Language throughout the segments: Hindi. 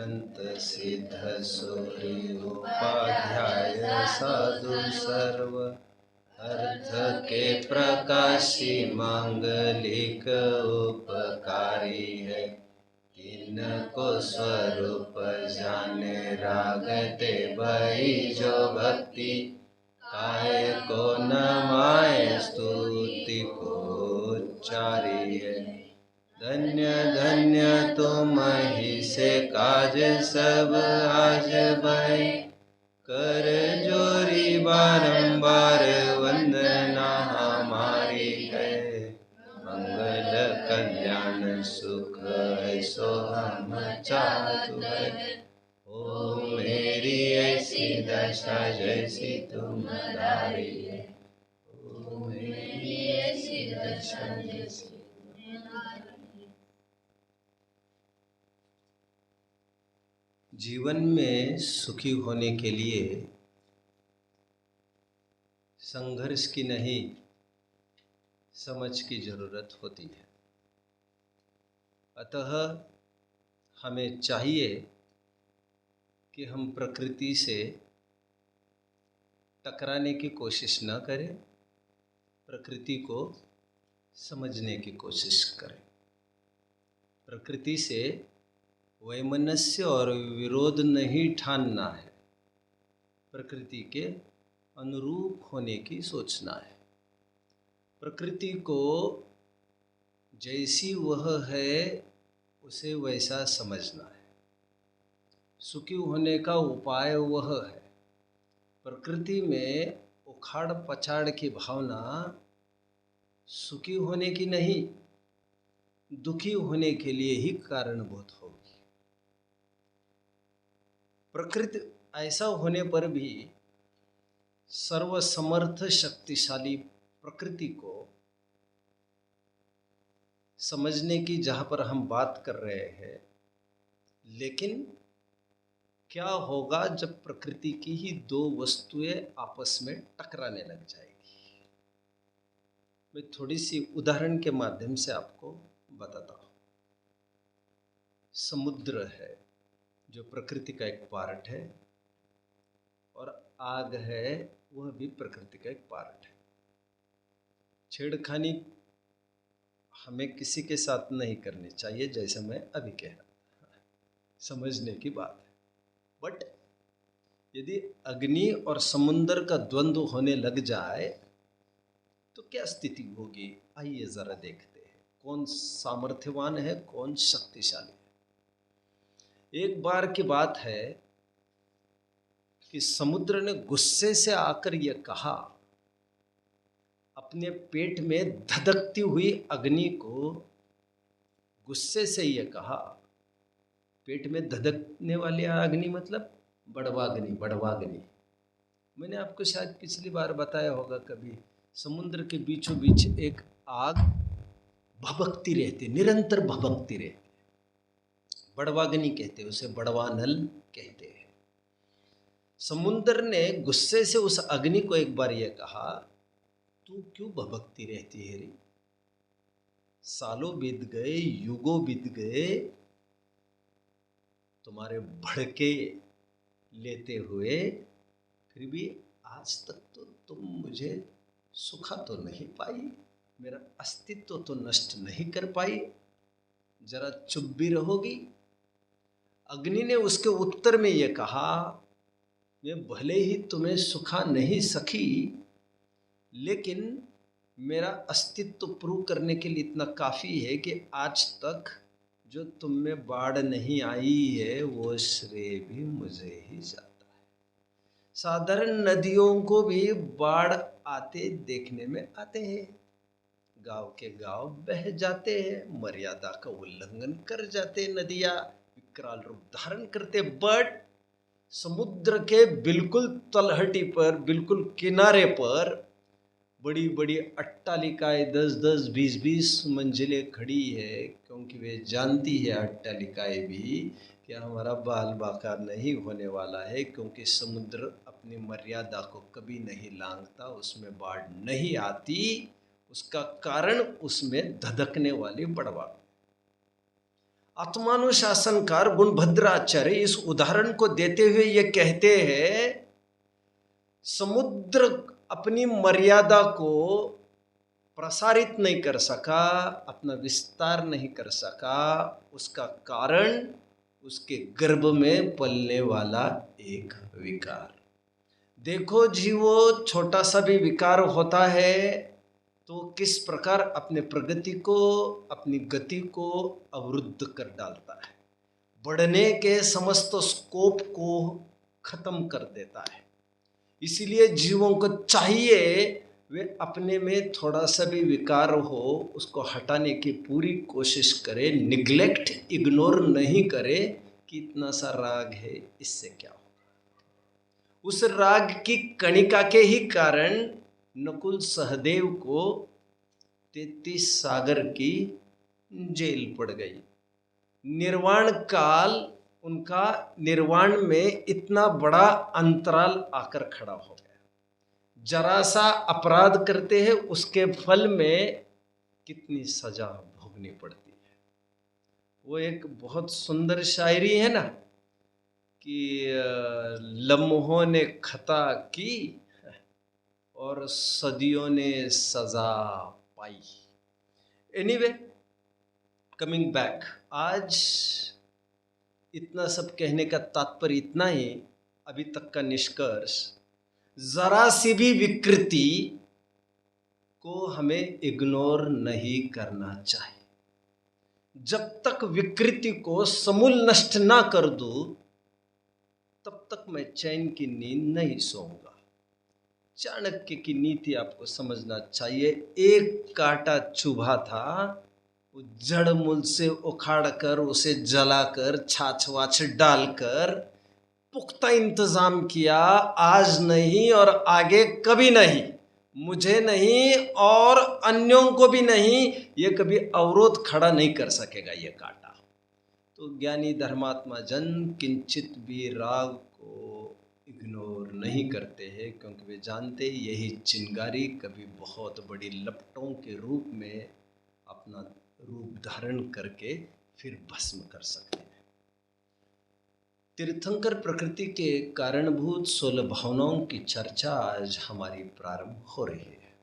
अरहंत सिद्ध सूरि उपाध्याय साधु सर्व अर्थ के प्रकाशी मांगलिक उपकारी है। तिनको स्वरूप जाने रागते भई जो भक्ति काय को न माय स्तुति को उच्चारी है। धन्य धन्य तुम ही से काज सब आज भय कर जोरी बारंबार वंदना हमारी है। मंगल कल्याण सुख ऐसो हम चाहत है। ओ मेरी ऐसी दशा जैसी तुम्हारी है। ओ मेरी ऐसी दशा जैसी जीवन में सुखी होने के लिए संघर्ष की नहीं समझ की जरूरत होती है। अतः हमें चाहिए कि हम प्रकृति से टकराने की कोशिश न करें, प्रकृति को समझने की कोशिश करें। प्रकृति से वैमनस्य और विरोध नहीं ठानना है, प्रकृति के अनुरूप होने की सोचना है। प्रकृति को जैसी वह है उसे वैसा समझना है। सुखी होने का उपाय वह है। प्रकृति में उखाड़ पछाड़ की भावना सुखी होने की नहीं, दुखी होने के लिए ही कारणभूत होगी। प्रकृति ऐसा होने पर भी सर्वसमर्थ शक्तिशाली प्रकृति को समझने की जहाँ पर हम बात कर रहे हैं, लेकिन क्या होगा जब प्रकृति की ही दो वस्तुएं आपस में टकराने लग जाएगी। मैं थोड़ी सी उदाहरण के माध्यम से आपको बताता हूँ। समुद्र है जो प्रकृति का एक पार्ट है, और आग है वह भी प्रकृति का एक पार्ट है। छेड़खानी हमें किसी के साथ नहीं करनी चाहिए, जैसे मैं अभी कह रहा, समझने की बात है। बट यदि अग्नि और समुद्र का द्वंद्व होने लग जाए तो क्या स्थिति होगी, आइए जरा देखते हैं। कौन सामर्थ्यवान है, कौन शक्तिशाली है। एक बार की बात है कि समुद्र ने गुस्से से आकर यह कहा, अपने पेट में धधकती हुई अग्नि को गुस्से से यह कहा, पेट में धधकने वाली अग्नि मतलब बड़वाग्नि। बड़वाग्नि मैंने आपको शायद पिछली बार बताया होगा कभी। समुद्र के बीचों बीच एक आग भभकती रहती, निरंतर भभकती रहती, बड़वाग्नि कहते हैं उसे, बड़वानल कहते हैं। समुद्र ने गुस्से से उस अग्नि को एक बार यह कहा, तू क्यों भभकती रहती है रे? सालों बीत गए, युगों बीत गए तुम्हारे भड़के लेते हुए, फिर भी आज तक तो तुम मुझे सुखा तो नहीं पाई, मेरा अस्तित्व तो नष्ट नहीं कर पाई, जरा चुप भी रहोगी? अग्नि ने उसके उत्तर में यह कहा, मैं भले ही तुम्हें सुखा नहीं सकी, लेकिन मेरा अस्तित्व प्रूव करने के लिए इतना काफ़ी है कि आज तक जो तुम में बाढ़ नहीं आई है वो श्रेय भी मुझे ही जाता है। साधारण नदियों को भी बाढ़ आते देखने में आते हैं, गांव के गांव बह जाते हैं, मर्यादा का उल्लंघन कर जाते नदियां, विकराल रूप धारण करते। बट समुद्र के बिल्कुल तलहटी पर, बिल्कुल किनारे पर बड़ी बड़ी अट्टालिकाएं 10-10, 20-20 मंजिलें खड़ी है, क्योंकि वे जानती है अट्टालिकाएं भी कि हमारा बाल बाका नहीं होने वाला है, क्योंकि समुद्र अपनी मर्यादा को कभी नहीं लांघता, उसमें बाढ़ नहीं आती। उसका कारण उसमें धधकने वाली बड़वा। आत्मानुशासनकार गुणभद्राचार्य इस उदाहरण को देते हुए ये कहते हैं, समुद्र अपनी मर्यादा को प्रसारित नहीं कर सका, अपना विस्तार नहीं कर सका, उसका कारण उसके गर्भ में पलने वाला एक विकार। देखो जी, वो छोटा सा भी विकार होता है तो किस प्रकार अपने प्रगति को, अपनी गति को अवरुद्ध कर डालता है, बढ़ने के समस्त स्कोप को खत्म कर देता है। इसीलिए जीवों को चाहिए वे अपने में थोड़ा सा भी विकार हो उसको हटाने की पूरी कोशिश करे, निग्लेक्ट, इग्नोर नहीं करे कि इतना सा राग है, इससे क्या हो। उस राग की कणिका के ही कारण नकुल सहदेव को 33 सागर की जेल पड़ गई। निर्वाण काल, उनका निर्वाण में इतना बड़ा अंतराल आकर खड़ा हो गया। जरा सा अपराध करते हैं, उसके फल में कितनी सजा भोगनी पड़ती है। वो एक बहुत सुंदर शायरी है ना कि लम्हों ने खता की और सदियों ने सजा पाई। एनीवे, कमिंग बैक, आज इतना सब कहने का तात्पर्य इतना ही, अभी तक का निष्कर्ष, जरा सी भी विकृति को हमें इग्नोर नहीं करना चाहिए। जब तक विकृति को समूल नष्ट ना कर दूं तब तक मैं चैन की नींद नहीं सोऊंगा। चाणक्य की नीति आपको समझना चाहिए। एक कांटा चुभा था, वो जड़ मूल से उखाड़ कर, उसे जलाकर, छाछ वाछ डालकर पुख्ता इंतजाम किया। आज नहीं और आगे कभी नहीं, मुझे नहीं और अन्यों को भी नहीं, ये कभी अवरोध खड़ा नहीं कर सकेगा ये कांटा। तो ज्ञानी धर्मात्मा जन किंचित भी राग को इग्नोर नहीं करते हैं, क्योंकि वे जानते यही चिंगारी कभी बहुत बड़ी लपटों के रूप में अपना रूप धारण करके फिर भस्म कर सकते हैं। तीर्थंकर प्रकृति के कारणभूत 16 भावनाओं की चर्चा आज हमारी प्रारंभ हो रही है।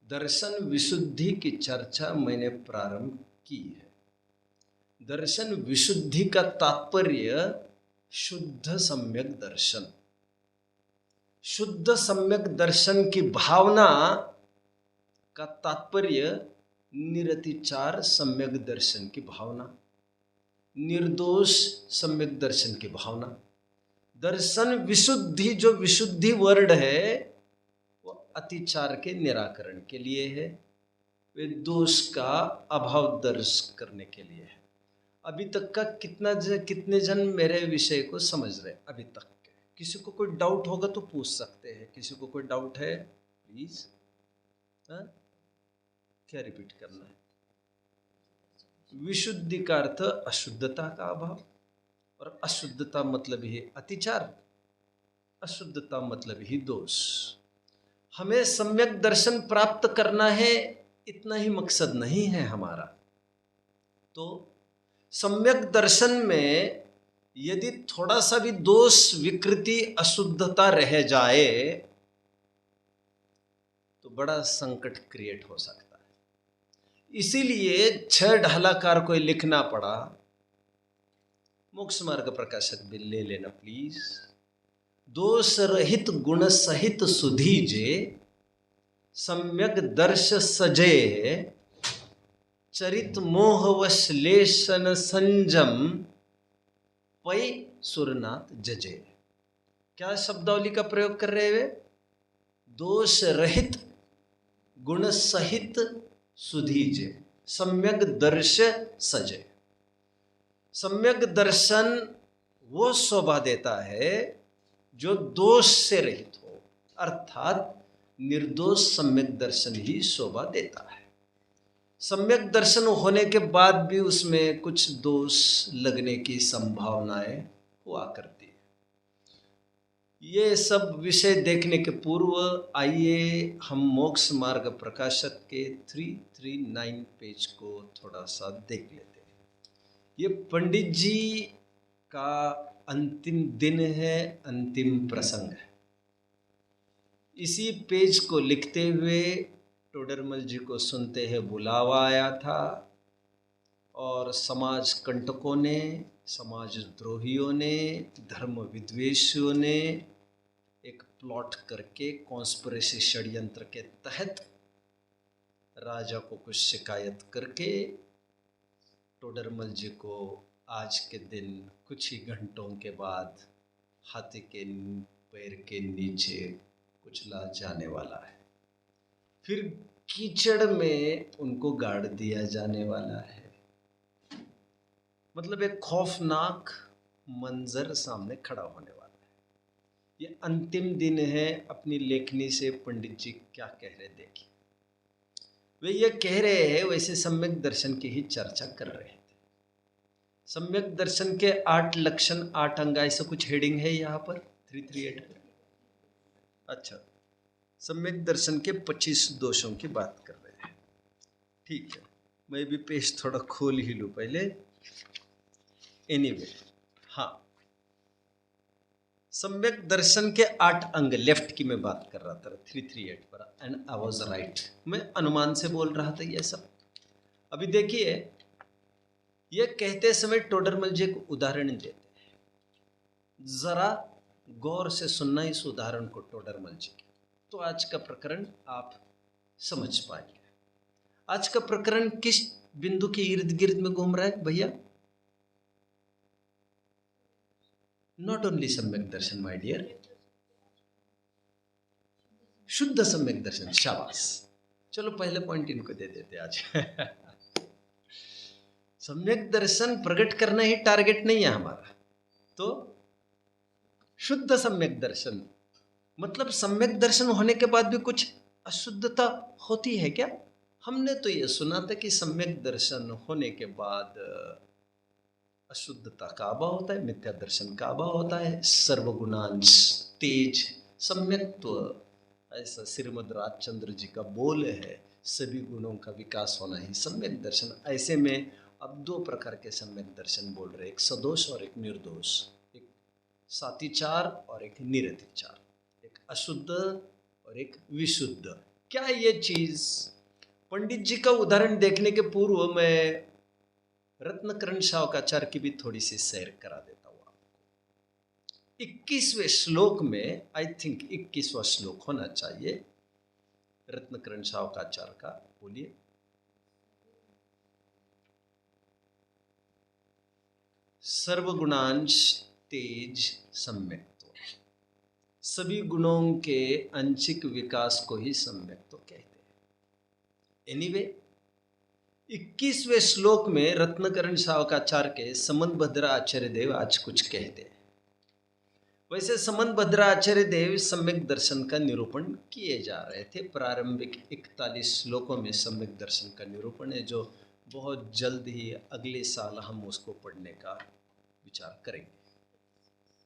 दर्शन विशुद्धि की चर्चा मैंने प्रारंभ की है। दर्शन विशुद्धि का तात्पर्य शुद्ध सम्यक दर्शन। शुद्ध सम्यक दर्शन की भावना का तात्पर्य निरतिचार सम्यक दर्शन की भावना, निर्दोष सम्यक दर्शन की भावना। दर्शन विशुद्धि, जो विशुद्धि वर्ड है वो अतिचार के निराकरण के लिए है, वे दोष का अभाव दर्श करने के लिए है। अभी तक का कितने जन मेरे विषय को समझ रहे अभी तक के? किसी को कोई डाउट होगा तो पूछ सकते हैं। किसी को कोई डाउट है प्लीज? क्या रिपीट करना है? विशुद्धि का अर्थ अशुद्धता का अभाव, और अशुद्धता मतलब ही अतिचार, अशुद्धता मतलब ही दोष। हमें सम्यक दर्शन प्राप्त करना है, इतना ही मकसद नहीं है हमारा। तो सम्यक दर्शन में यदि थोड़ा सा भी दोष, विकृति, अशुद्धता रह जाए तो बड़ा संकट क्रिएट हो सकता है। इसीलिए 6 ढालाकार को लिखना पड़ा। मोक्ष मार्ग प्रकाशक भी ले लेना प्लीज। दोष रहित गुण सहित सुधीजे, सम्यक दर्श सजे, चरित मोहवश लेशन संजम, पै सुरनाथ जजे। क्या शब्दावली का प्रयोग कर रहे हुए? दोष रहित गुण सहित सुधीजे, सम्यक दर्श सजे। सम्यक दर्शन वो शोभा देता है जो दोष से रहित हो, अर्थात निर्दोष सम्यक दर्शन ही शोभा देता है। सम्यक दर्शन होने के बाद भी उसमें कुछ दोष लगने की संभावनाएं हुआ करती है। ये सब विषय देखने के पूर्व आइए हम मोक्ष मार्ग प्रकाशक के 339 पेज को थोड़ा सा देख लेते हैं। ये पंडित जी का अंतिम दिन है, अंतिम प्रसंग है। इसी पेज को लिखते हुए टोडरमल जी को सुनते हैं बुलावा आया था और समाज कंटकों ने, समाज द्रोहियों ने, धर्म विद्वेषियों ने एक प्लॉट करके कॉन्स्पिरेसी षड्यंत्र के तहत राजा को कुछ शिकायत करके टोडरमल जी को आज के दिन कुछ ही घंटों के बाद हाथी के पैर के नीचे कुचला जाने वाला है। फिर कीचड़ में उनको गाड़ दिया जाने वाला है। मतलब एक खौफनाक मंजर सामने खड़ा होने वाला है। ये अंतिम दिन है। अपनी लेखनी से पंडित जी क्या कह रहे देखिए। वे ये कह रहे हैं, वैसे सम्यक दर्शन की ही चर्चा कर रहे थे। सम्यक दर्शन के 8 लक्षण 8 अंग, ऐसा कुछ हेडिंग है यहाँ पर 338 पर। अच्छा, सम्यक दर्शन के 25 दोषों की बात कर रहे हैं। ठीक है, मैं भी पेज थोड़ा खोल ही लूँ पहले। एनीवे, हाँ, सम्यक दर्शन के 8 अंग, लेफ्ट की मैं बात कर रहा था 338 पर, एंड आई वाज राइट। मैं अनुमान से बोल रहा था ये सब। अभी देखिए, ये कहते समय टोडरमल जी को उदाहरण देते हैं। जरा गौर से सुनना इस उदाहरण को टोडरमल जी के, तो आज का प्रकरण आप समझ पाएंगे। आज का प्रकरण किस बिंदु के इर्द गिर्द में घूम रहा है भैया? नॉट ओनली सम्यक दर्शन माय डियर, शुद्ध सम्यक दर्शन। शाबाश, चलो पहले पॉइंट इनको दे देते आज। सम्यक दर्शन प्रकट करना ही टारगेट नहीं है हमारा, तो शुद्ध सम्यक दर्शन मतलब सम्यक दर्शन होने के बाद भी कुछ अशुद्धता होती है क्या? हमने तो ये सुना था कि सम्यक दर्शन होने के बाद अशुद्धता का अभाव होता है, मिथ्या दर्शन का अभाव होता है, सर्वगुणांश तेज सम्यक्त्व, ऐसा श्रीमद् राजचंद्र जी का बोल है, सभी गुणों का विकास होना ही सम्यक दर्शन। ऐसे में अब 2 प्रकार के सम्यक दर्शन बोल रहे, एक सदोष और एक निर्दोष, एक सातिचार और एक निरतिचार, एक अशुद्ध और एक विशुद्ध। क्या ये चीज? पंडित जी का उदाहरण देखने के पूर्व मैं रत्नकरण शावकाचार्य की भी थोड़ी सी सैर करा देता हूँ आपको। 21वें श्लोक में, आई थिंक 21वां श्लोक होना चाहिए रत्नकरण शावकाचार्य का, बोलिए। सर्वगुणांश तेज सम्यक्त्व, सभी गुणों के आंशिक विकास को ही सम्यक्त्व कहते हैं। एनीवे, 21वें श्लोक में रत्नकरण शावकाचार्य के समंत भद्र आचार्य देव आज कुछ कहते हैं। वैसे समंत भद्र आचार्य देव सम्यक दर्शन का निरूपण किए जा रहे थे। प्रारंभिक 41 श्लोकों में सम्यक दर्शन का निरूपण है, जो बहुत जल्द ही अगले साल हम उसको पढ़ने का विचार करेंगे।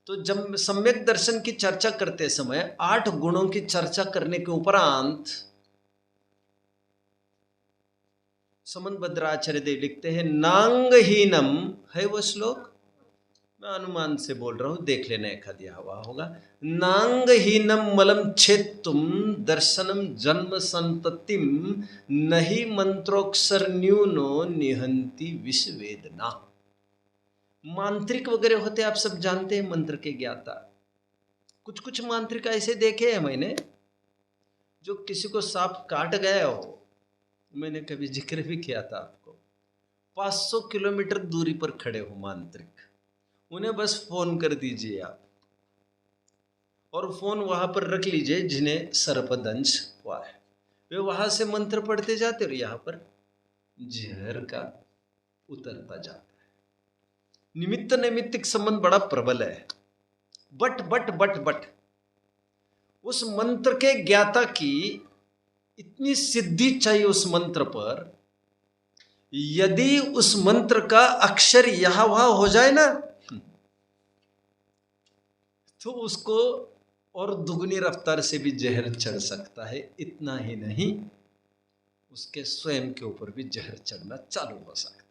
तो जब सम्यक दर्शन की चर्चा करते समय 8 गुणों की चर्चा करने के उपरांत समंत भद्राचार्य देव लिखते हैं, नांगहीनम है वो श्लोक, मैं अनुमान से बोल रहा हूं, देख लेना एक दिया हुआ होगा। नांगहीनम मलम छेत्तुम दर्शनम जन्म संततिम नहीं मंत्रोक्षर न्यूनो निहंति विषवेदना। मांत्रिक वगैरह होते आप सब जानते हैं, मंत्र के ज्ञाता। कुछ कुछ मांत्रिक ऐसे देखे हैं मैंने, जो किसी को सांप काट गया हो, मैंने कभी जिक्र भी किया था आपको, 500 किलोमीटर दूरी पर खड़े हो मांत्रिक, उन्हें बस फोन कर दीजिए आप, और फोन वहां पर रख लीजिए जिन्हें सर्पदंश हुआ है, वे वहां से मंत्र पढ़ते जाते और यहां पर जहर का उतरता जाता है। निमित्त नैमित्तिक संबंध बड़ा प्रबल है। बट उस मंत्र के ज्ञाता की इतनी सिद्धि चाहिए उस मंत्र पर, यदि उस मंत्र का अक्षर यहां वहां हो जाए ना, तो उसको और दुगनी रफ्तार से भी जहर चढ़ सकता है। इतना ही नहीं, उसके स्वयं के ऊपर भी जहर चढ़ना चालू हो सकता है।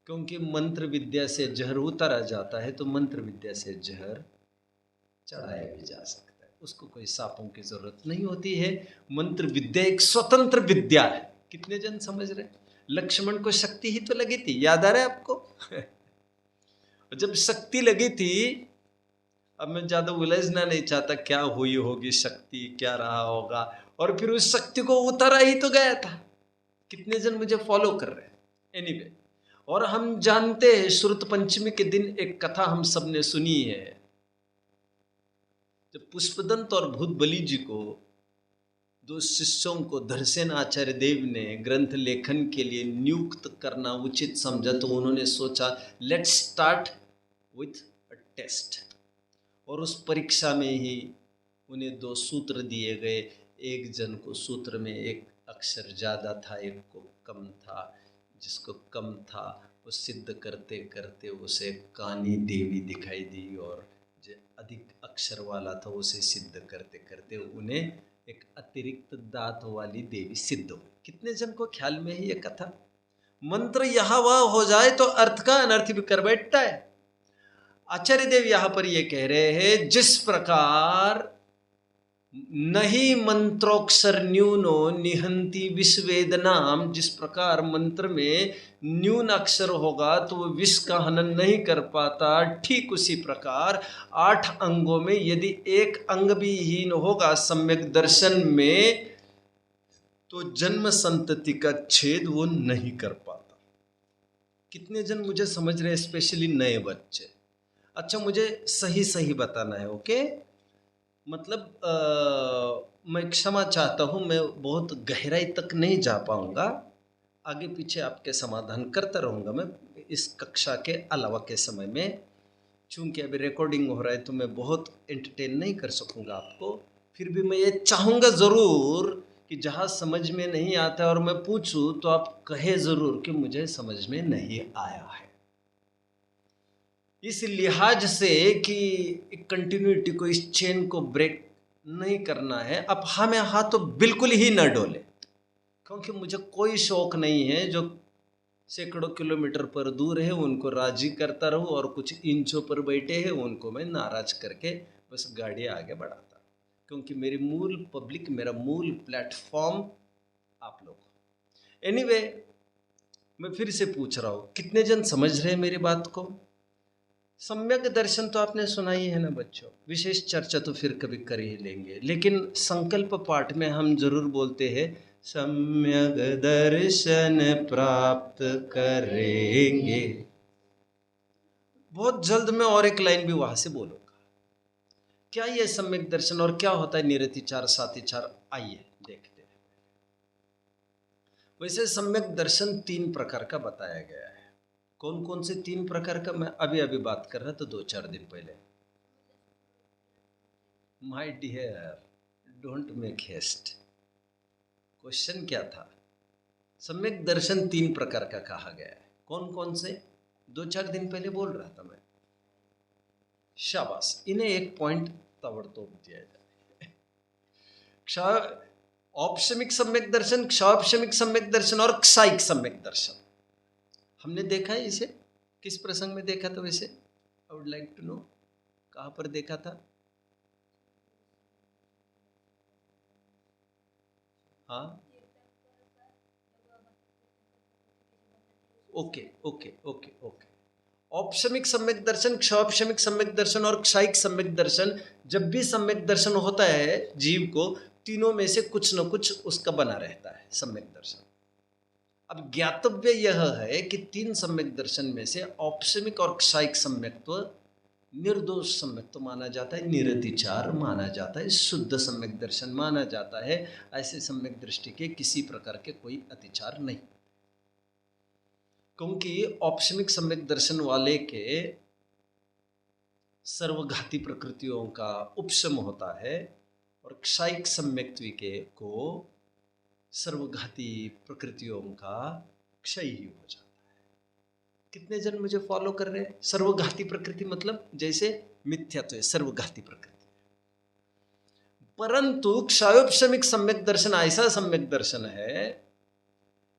क्योंकि मंत्र विद्या से जहर उतारा जाता है तो मंत्र विद्या से जहर चढ़ाया भी जा सकता है, उसको कोई सापों की जरूरत नहीं होती है। मंत्र विद्या एक स्वतंत्र विद्या है। कितने जन समझ रहे? लक्ष्मण को शक्ति ही तो लगी थी, याद आ रहा है आपको? जब शक्ति लगी थी, अब मैं ज्यादा उलझना नहीं चाहता क्या हुई होगी शक्ति, क्या रहा होगा, और फिर उस शक्ति को उतारा ही तो गया था। कितने जन मुझे फॉलो कर रहे हैं? एनीवे, और हम जानते हैं श्रुत पंचमी के दिन एक कथा हम सबने सुनी है, जब पुष्पदंत और भूत बलि जी को, दो शिष्यों को धरसेन आचार्य देव ने ग्रंथ लेखन के लिए नियुक्त करना उचित समझा, तो उन्होंने सोचा let's start with a test, और उस परीक्षा में ही उन्हें दो सूत्र दिए गए। एक जन को सूत्र में एक अक्षर ज़्यादा था, एक को कम था। जिसको कम था वो सिद्ध करते करते उसे कानी देवी दिखाई दी, और जो अधिक अक्षर वाला था उसे सिद्ध करते करते उन्हें एक अतिरिक्त दांत वाली देवी सिद्ध हुई। कितने जन को ख्याल में है ये कथा? मंत्र यहाँ वह हो जाए तो अर्थ का अनर्थ भी कर बैठता है। आचार्य देव यहां पर ये कह रहे हैं, जिस प्रकार नहीं मंत्रोक्षर न्यूनो निहंति विश्वेदनाम, जिस प्रकार मंत्र में न्यून अक्षर होगा तो वो विष का हनन नहीं कर पाता, ठीक उसी प्रकार 8 अंगों में यदि एक अंग भी हीन होगा सम्यक दर्शन में, तो जन्म संतति का छेद वो नहीं कर पाता। कितने जन मुझे समझ रहे हैं? स्पेशली नए बच्चे। अच्छा, मुझे सही सही बताना है, ओके? मतलब मैं क्षमा चाहता हूँ, मैं बहुत गहराई तक नहीं जा पाऊँगा, आगे पीछे आपके समाधान करता रहूँगा मैं इस कक्षा के अलावा के समय में। चूँकि अभी रिकॉर्डिंग हो रहा है तो मैं बहुत एंटरटेन नहीं कर सकूँगा आपको, फिर भी मैं ये चाहूँगा ज़रूर कि जहाँ समझ में नहीं आता और मैं पूछूँ तो आप कहे ज़रूर कि मुझे समझ में नहीं आया है। इस लिहाज से कि कंटिन्यूटी को, इस चेन को ब्रेक नहीं करना है। अब हमें हाथ तो बिल्कुल ही न डोले, क्योंकि मुझे कोई शौक नहीं है जो सैकड़ों किलोमीटर पर दूर है उनको राजी करता रहूं, और कुछ इंचों पर बैठे हैं उनको मैं नाराज करके बस गाड़ी आगे बढ़ाता, क्योंकि मेरी मूल पब्लिक, मेरा मूल प्लेटफॉर्म आप लोग। एनीवे, मैं फिर से पूछ रहा हूँ, कितने जन समझ रहे हैं मेरी बात को? सम्यक दर्शन तो आपने सुना ही है ना बच्चों, विशेष चर्चा तो फिर कभी कर ही लेंगे, लेकिन संकल्प पाठ में हम जरूर बोलते हैं सम्यक दर्शन प्राप्त करेंगे। बहुत जल्द मैं और एक लाइन भी वहां से बोलूंगा। क्या ये सम्यक दर्शन और क्या होता है निरतिचार सातिचार, आइए देखते हैं। वैसे सम्यक दर्शन 3 प्रकार का बताया गया है। कौन कौन से 3 प्रकार का? मैं अभी अभी बात कर रहा था 2-4 दिन पहले। My dear, don't make haste. Question क्या था? सम्यक दर्शन 3 प्रकार का कहा गया है। कौन कौन से? 2-4 दिन पहले बोल रहा था मैं। शाबाश, इन्हें एक पॉइंट ताबड़तोड़ दिया जाए। औपशमिक सम्यक दर्शन, क्षौपशमिक सम्यक दर्शन और क्षायिक सम्यक दर्शन। हमने देखा है इसे किस प्रसंग में देखा था? वैसे I would like to know, कहाँ पर देखा था? हाँ, ओके ओके ओके ओके। औपशमिक सम्यक दर्शन, क्षौपशमिक सम्यक दर्शन और क्षायिक सम्यक दर्शन। जब भी सम्यक दर्शन होता है जीव को, तीनों में से कुछ न कुछ उसका बना रहता है सम्यक दर्शन। अब ज्ञातव्य यह है कि 3 सम्यक दर्शन में से औपशमिक और क्षायिक सम्यक्त्व निर्दोष सम्यक्त्व माना जाता है, निरतिचार माना जाता है, शुद्ध सम्यक दर्शन माना जाता है। ऐसे सम्यक दृष्टि के किसी प्रकार के कोई अतिचार नहीं, क्योंकि औपशमिक सम्यक दर्शन वाले के सर्वघाती प्रकृतियों का उपशम होता है, और क्षायिक सम्यक्त्व के को सर्वघाती प्रकृतियों का क्षय ही हो जाता है। कितने जन मुझे फॉलो कर रहे हैं? सर्वघाती प्रकृति मतलब जैसे मिथ्यात्व है, सर्वघाती प्रकृति। परंतु क्षयोपशमिक सम्यक दर्शन ऐसा सम्यक दर्शन है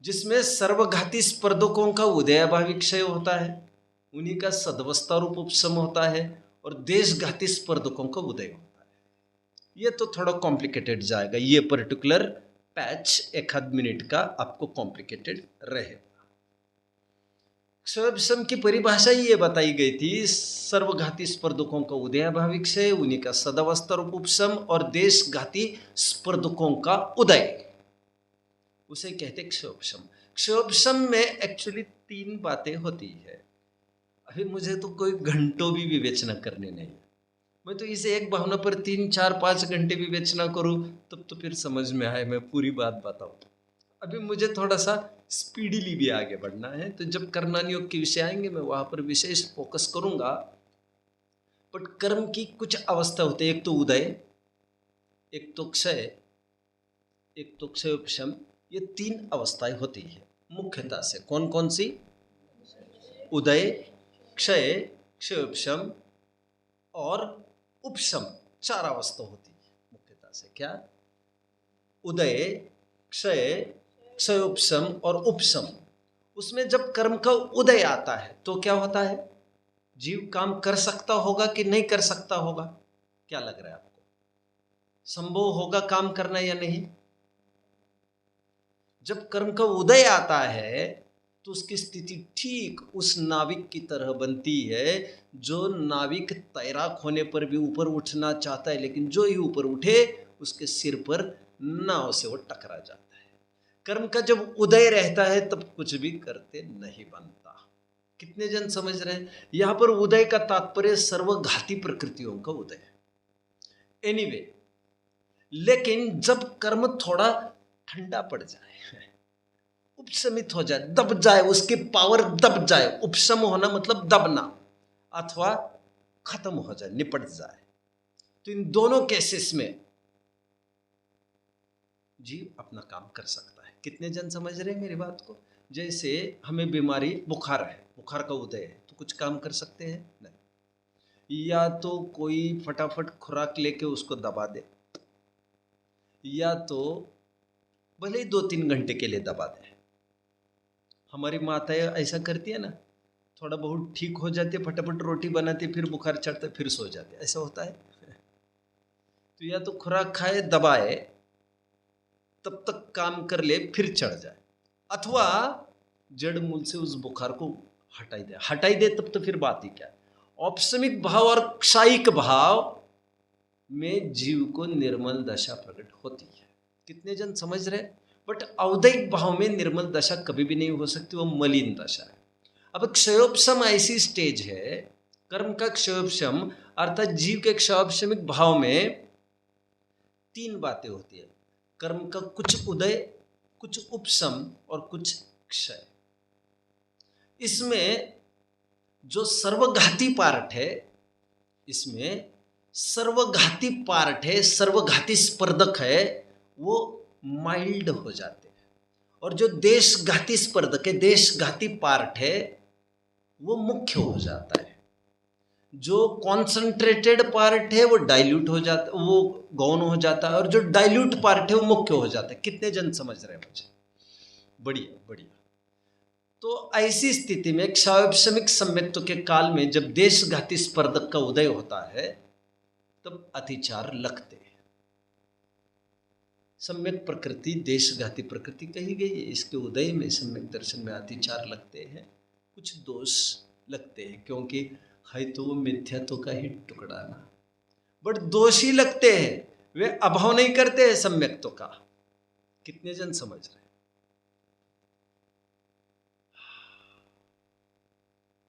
जिसमें सर्वघाती स्पर्धकों का उदयाभावी क्षय होता है, उन्हीं का सदवस्था रूप उपशम होता है, और देशघाती स्पर्धकों का उदय होता है। ये तो थोड़ा कॉम्प्लिकेटेड जाएगा, ये पर्टिकुलर पैच एक आध मिनट का आपको कॉम्प्लिकेटेड रहेगा। क्षयोपशम की परिभाषा ये बताई गई थी, सर्वघाती स्पर्धकों का उदयाभावी क्षय, उन्हीं का सदावस्था रूप उपशम, और देशघाती स्पर्धकों का उदय, उसे कहते क्षयोपशम। क्षयोपशम में एक्चुअली 3 बातें होती है। अभी मुझे तो कोई घंटों भी विवेचना करने नहीं, मैं तो इसे एक भावना पर 3, 4, 5 घंटे विवेचना करूं तब तो फिर समझ में आए मैं पूरी बात बताऊं। अभी मुझे थोड़ा सा स्पीडीली भी आगे बढ़ना है, तो जब कर्मण्य योग के विषय आएंगे मैं वहां पर विशेष फोकस करूंगा। बट कर्म की कुछ अवस्था होती है, एक तो उदय, एक तो क्षय, एक तो क्षयोपशम। ये 3 अवस्थाएं होती है मुख्यतः से। कौन कौन सी? उदय, क्षय, क्षयोपशम और उपशम, 4 अवस्था होती है मुख्यतः से। क्या? उदय, क्षय, क्षयोपशम और उपशम। उसमें जब कर्म का उदय आता है तो क्या होता है? जीव काम कर सकता होगा कि नहीं कर सकता होगा? क्या लग रहा है आपको? संभव होगा काम करना या नहीं? जब कर्म का उदय आता है तो उसकी स्थिति ठीक उस नाविक की तरह बनती है, जो नाविक तैराक होने पर भी ऊपर उठना चाहता है, लेकिन जो ही ऊपर उठे उसके सिर पर नाव से वो टकरा जाता है। कर्म का जब उदय रहता है तब कुछ भी करते नहीं बनता। कितने जन समझ रहे हैं? यहां पर उदय का तात्पर्य सर्वघाती प्रकृतियों का उदय। एनीवे, लेकिन जब कर्म थोड़ा ठंडा पड़ जाए, उपशमित हो जाए, दब जाए, उसकी पावर दब जाए, उपशम होना मतलब दबना, अथवा खत्म हो जाए, निपट जाए, तो इन दोनों केसेस में जीव अपना काम कर सकता है। कितने जन समझ रहे हैं मेरी बात को? जैसे हमें बीमारी, बुखार है, बुखार का उदय है, तो कुछ काम कर सकते हैं? नहीं। या तो कोई फटाफट खुराक लेके उसको दबा दे, या तो भले ही 2-3 घंटे के लिए दबा दे। हमारी माताएं ऐसा करती है ना, थोड़ा बहुत ठीक हो जाती है, फटाफट रोटी बनाती, फिर बुखार चढ़ता, फिर सो जाते, ऐसा होता है। तो या तो खुराक खाए, दबाए, तब तक काम कर ले, फिर चढ़ जाए, अथवा जड़ मूल से उस बुखार को हटाई दे तब तो फिर बात ही क्या है। औपशमिक भाव और क्षायिक भाव में जीव को निर्मल दशा प्रकट होती है। कितने जन समझ रहे? बट औदैहिक भाव में निर्मल दशा कभी भी नहीं हो सकती, वो मलिन दशा है। अब क्षयोपशम ऐसी स्टेज है, कर्म का क्षयोपशम अर्थात जीव के क्षयोपशमिक भाव में 3 बातें होती है। कर्म का कुछ उदय, कुछ उपशम और कुछ क्षय। इसमें जो सर्वघाती पार्ट है, इसमें सर्वघाती पार्ट है, सर्वघाती स्पर्धक है, वो माइल्ड हो जाते हैं, और जो देशघाती स्पर्धक है, देशघाती पार्ट है, वो मुख्य हो जाता है। जो कॉन्सेंट्रेटेड पार्ट है वो डाइल्यूट हो जाता, वो गौण हो जाता है, और जो डाइल्यूट पार्ट है वो मुख्य हो जाता है। कितने जन समझ रहे हैं मुझे? बढ़िया बढ़िया। तो ऐसी स्थिति में क्षयोपशमिक सम्यक्त्व के काल में जब देशघाती स्पर्धक का उदय होता है तब अतिचार लगते हैं। सम्यक प्रकृति देशघाती प्रकृति कही गई है, इसके उदय में सम्यक दर्शन में अतिचार लगते हैं, कुछ दोष लगते हैं, क्योंकि है तो वो मिथ्यात्व का ही टुकड़ा ना, बट दोषी लगते हैं, वे अभाव नहीं करते हैं सम्यक्त्व का। कितने जन समझ रहे?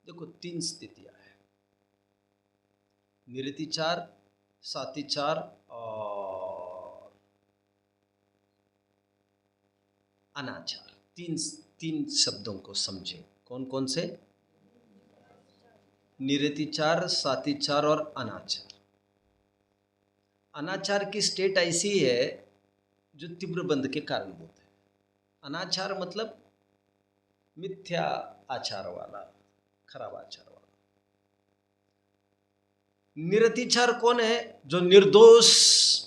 देखो 3 स्थितियां हैं, निरतिचार, सातिचार और अनाचार। 3 शब्दों को समझे। कौन कौन से? निरतिचार, सातिचार और अनाचार। अनाचार की स्टेट ऐसी है जो तीव्र बंध के कारणभूत है। अनाचार मतलब मिथ्या आचार वाला, खराब आचार वाला। निरतिचार कौन है? जो निर्दोष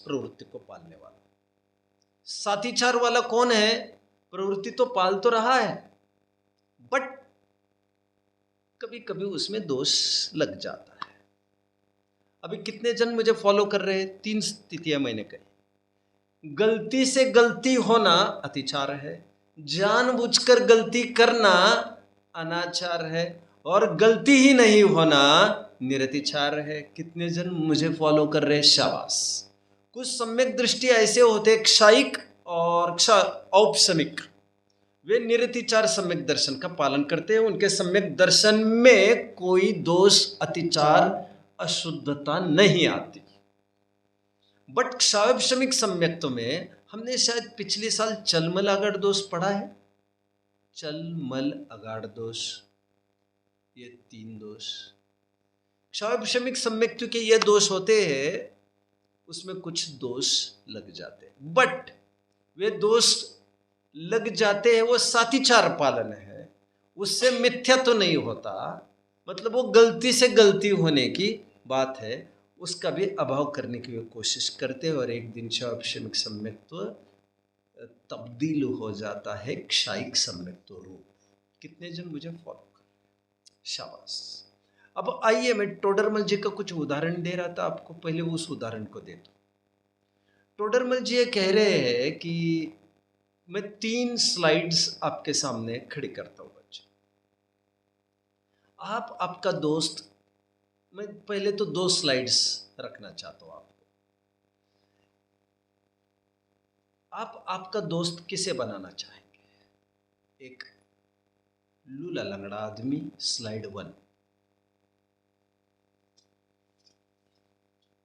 प्रवृत्ति को पालने वाला। सातिचार वाला कौन है? प्रवृत्ति तो पाल तो रहा है, बट कभी कभी उसमें दोष लग जाता है। अभी कितने जन मुझे फॉलो कर रहे हैं? 3 स्थितियां मैंने कही। गलती से गलती होना अतिचार है, जानबूझकर गलती करना अनाचार है, और गलती ही नहीं होना निरतिचार है। कितने जन मुझे फॉलो कर रहे हैं? शाबाश। कुछ सम्यक दृष्टि ऐसे होते, क्षायिक और औपशमिक, वे निरतिचार सम्यक दर्शन का पालन करते हैं। उनके सम्यक दर्शन में कोई दोष, अतिचार, अशुद्धता नहीं आती। बट क्षायिक सम्यक्त्व में हमने शायद पिछले साल चलमल अगाढ़ दोष पढ़ा है। चलमल अगाढ़ दोष, ये 3 दोष क्षायिक सम्यक्त्व के ये दोष होते हैं। उसमें कुछ दोष लग जाते हैं, बट वे दोष लग जाते हैं, वो सातिचार पालन है, उससे मिथ्या तो नहीं होता। मतलब वो गलती से गलती होने की बात है, उसका भी अभाव करने की वे कोशिश करते हैं, और एक दिन क्षायिक सम्यक्त्व तब्दील हो जाता है क्षायिक सम्यक्त्व रूप। कितने जन मुझे फॉलो कर? शाबाश। अब आइए, मैं टोडरमल जी का कुछ उदाहरण दे रहा था आपको, पहले उस उदाहरण को दे दो। टोडरमल जी ये कह रहे हैं कि मैं 3 स्लाइड्स आपके सामने खड़ी करता हूं बच्चे। आपका दोस्त, मैं पहले तो 2 स्लाइड्स रखना चाहता हूं आपको। आपका दोस्त किसे बनाना चाहेंगे? एक लूला लंगड़ा आदमी, स्लाइड 1,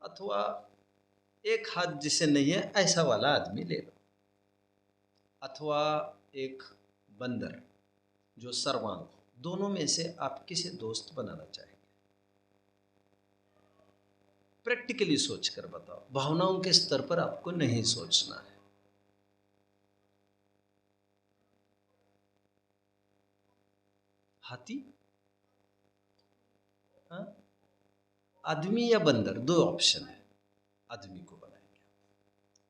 अथवा एक हाथ जिसे नहीं है ऐसा वाला आदमी ले लो, अथवा एक बंदर जो सर्वांग हो। दोनों में से आप किसे दोस्त बनाना चाहेंगे? प्रैक्टिकली सोचकर बताओ, भावनाओं के स्तर पर आपको नहीं सोचना है। हाथी, हाँ? आदमी या बंदर, 2 ऑप्शन है। आदमी को बनाएंगे,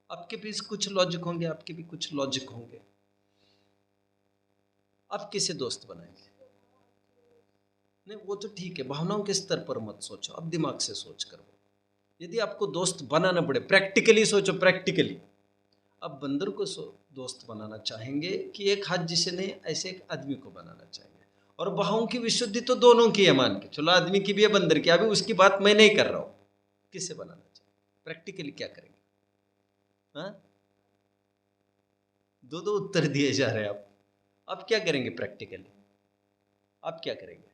आपके भी कुछ लॉजिक होंगे, आपके भी कुछ लॉजिक होंगे। आप किसे दोस्त बनाएंगे? नहीं, वो तो ठीक है, भावनाओं के स्तर पर मत सोचो, अब दिमाग से सोच कर। यदि आपको दोस्त बनाना पड़े, प्रैक्टिकली सोचो, प्रैक्टिकली। अब बंदर को दोस्त बनाना चाहेंगे कि एक हाथ जिसे नहीं ऐसे एक आदमी को बनाना चाहेंगे? और भावों की विशुद्धि तो दोनों की है, मान के चलो, आदमी की भी है, बंदर की। अभी उसकी बात मैं नहीं कर रहा हूं। किसे बनाना चाहिए? प्रैक्टिकली क्या करेंगे? हाँ, 2 उत्तर दिए जा रहे हैं आप क्या करेंगे प्रैक्टिकली? आप क्या करेंगे?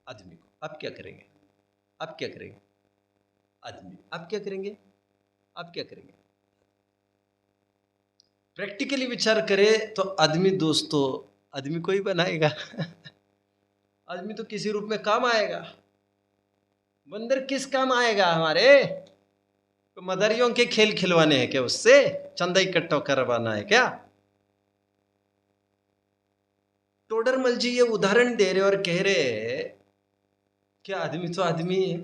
आदमी को। आप क्या करेंगे? आप क्या करेंगे? आदमी। आप क्या करेंगे? आप क्या करेंगे? प्रैक्टिकली विचार करें तो आदमी दोस्तों आदमी को ही बनाएगा। आदमी तो किसी रूप में काम आएगा। बंदर किस काम आएगा हमारे? तो मदरियों के खेल खिलवाने हैं क्या? उससे चंदा इकट्ठा करवाना है क्या? टोडरमल जी ये उदाहरण दे रहे और कह रहे कि आदमी तो आदमी है,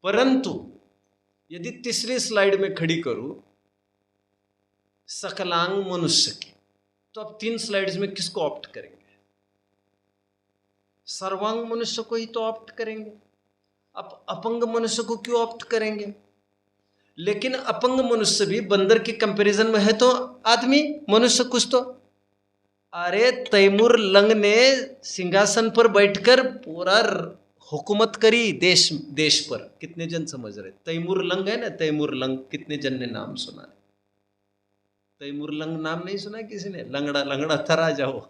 परंतु यदि तीसरी स्लाइड में खड़ी करूं सकलांग मनुष्य की, तो अब 3 स्लाइड्स में किसको ऑप्ट करेंगे? सर्वांग मनुष्य को ही तो ऑप्ट करेंगे। अब अपंग मनुष्य को क्यों ऑप्ट करेंगे? लेकिन अपंग मनुष्य भी बंदर के कंपैरिजन में है तो आदमी, मनुष्य कुछ तो। अरे तैमूर लंग ने सिंहासन पर बैठकर पूरा हुकूमत करी देश पर। कितने जन समझ रहे? तैमूर लंग है ना, तैमूर लंग, कितने जन ने नाम सुना है? तैमूर लंग नाम नहीं सुना किसी ने? लंगड़ा लंगड़ा था राजा वो।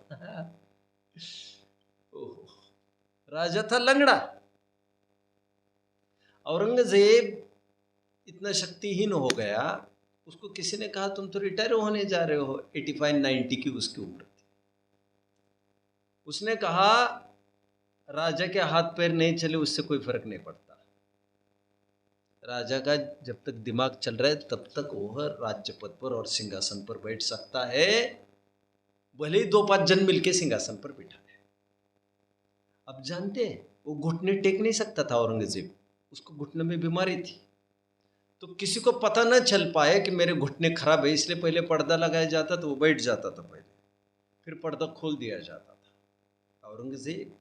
राजा था लंगड़ा। औरंगजेब इतना शक्तिहीन हो गया, उसको किसी ने कहा तुम तो रिटायर होने जा रहे हो, 85-90 की उसकी उम्र थी। उसने कहा राजा के हाथ पैर नहीं चले उससे कोई फर्क नहीं पड़ता। राजा का जब तक दिमाग चल रहा है तब तक वह राज्य पद पर और सिंहासन पर बैठ सकता है, भले ही 2-5 जन मिलके सिंहासन पर बैठा है। अब जानते हैं वो घुटने टेक नहीं सकता था औरंगजेब, उसको घुटने में बीमारी थी। तो किसी को पता न चल पाए कि मेरे घुटने खराब है, इसलिए पहले पर्दा लगाया जाता तो वो बैठ जाता था पहले। फिर पर्दा खोल दिया जाता था। औरंगजेब,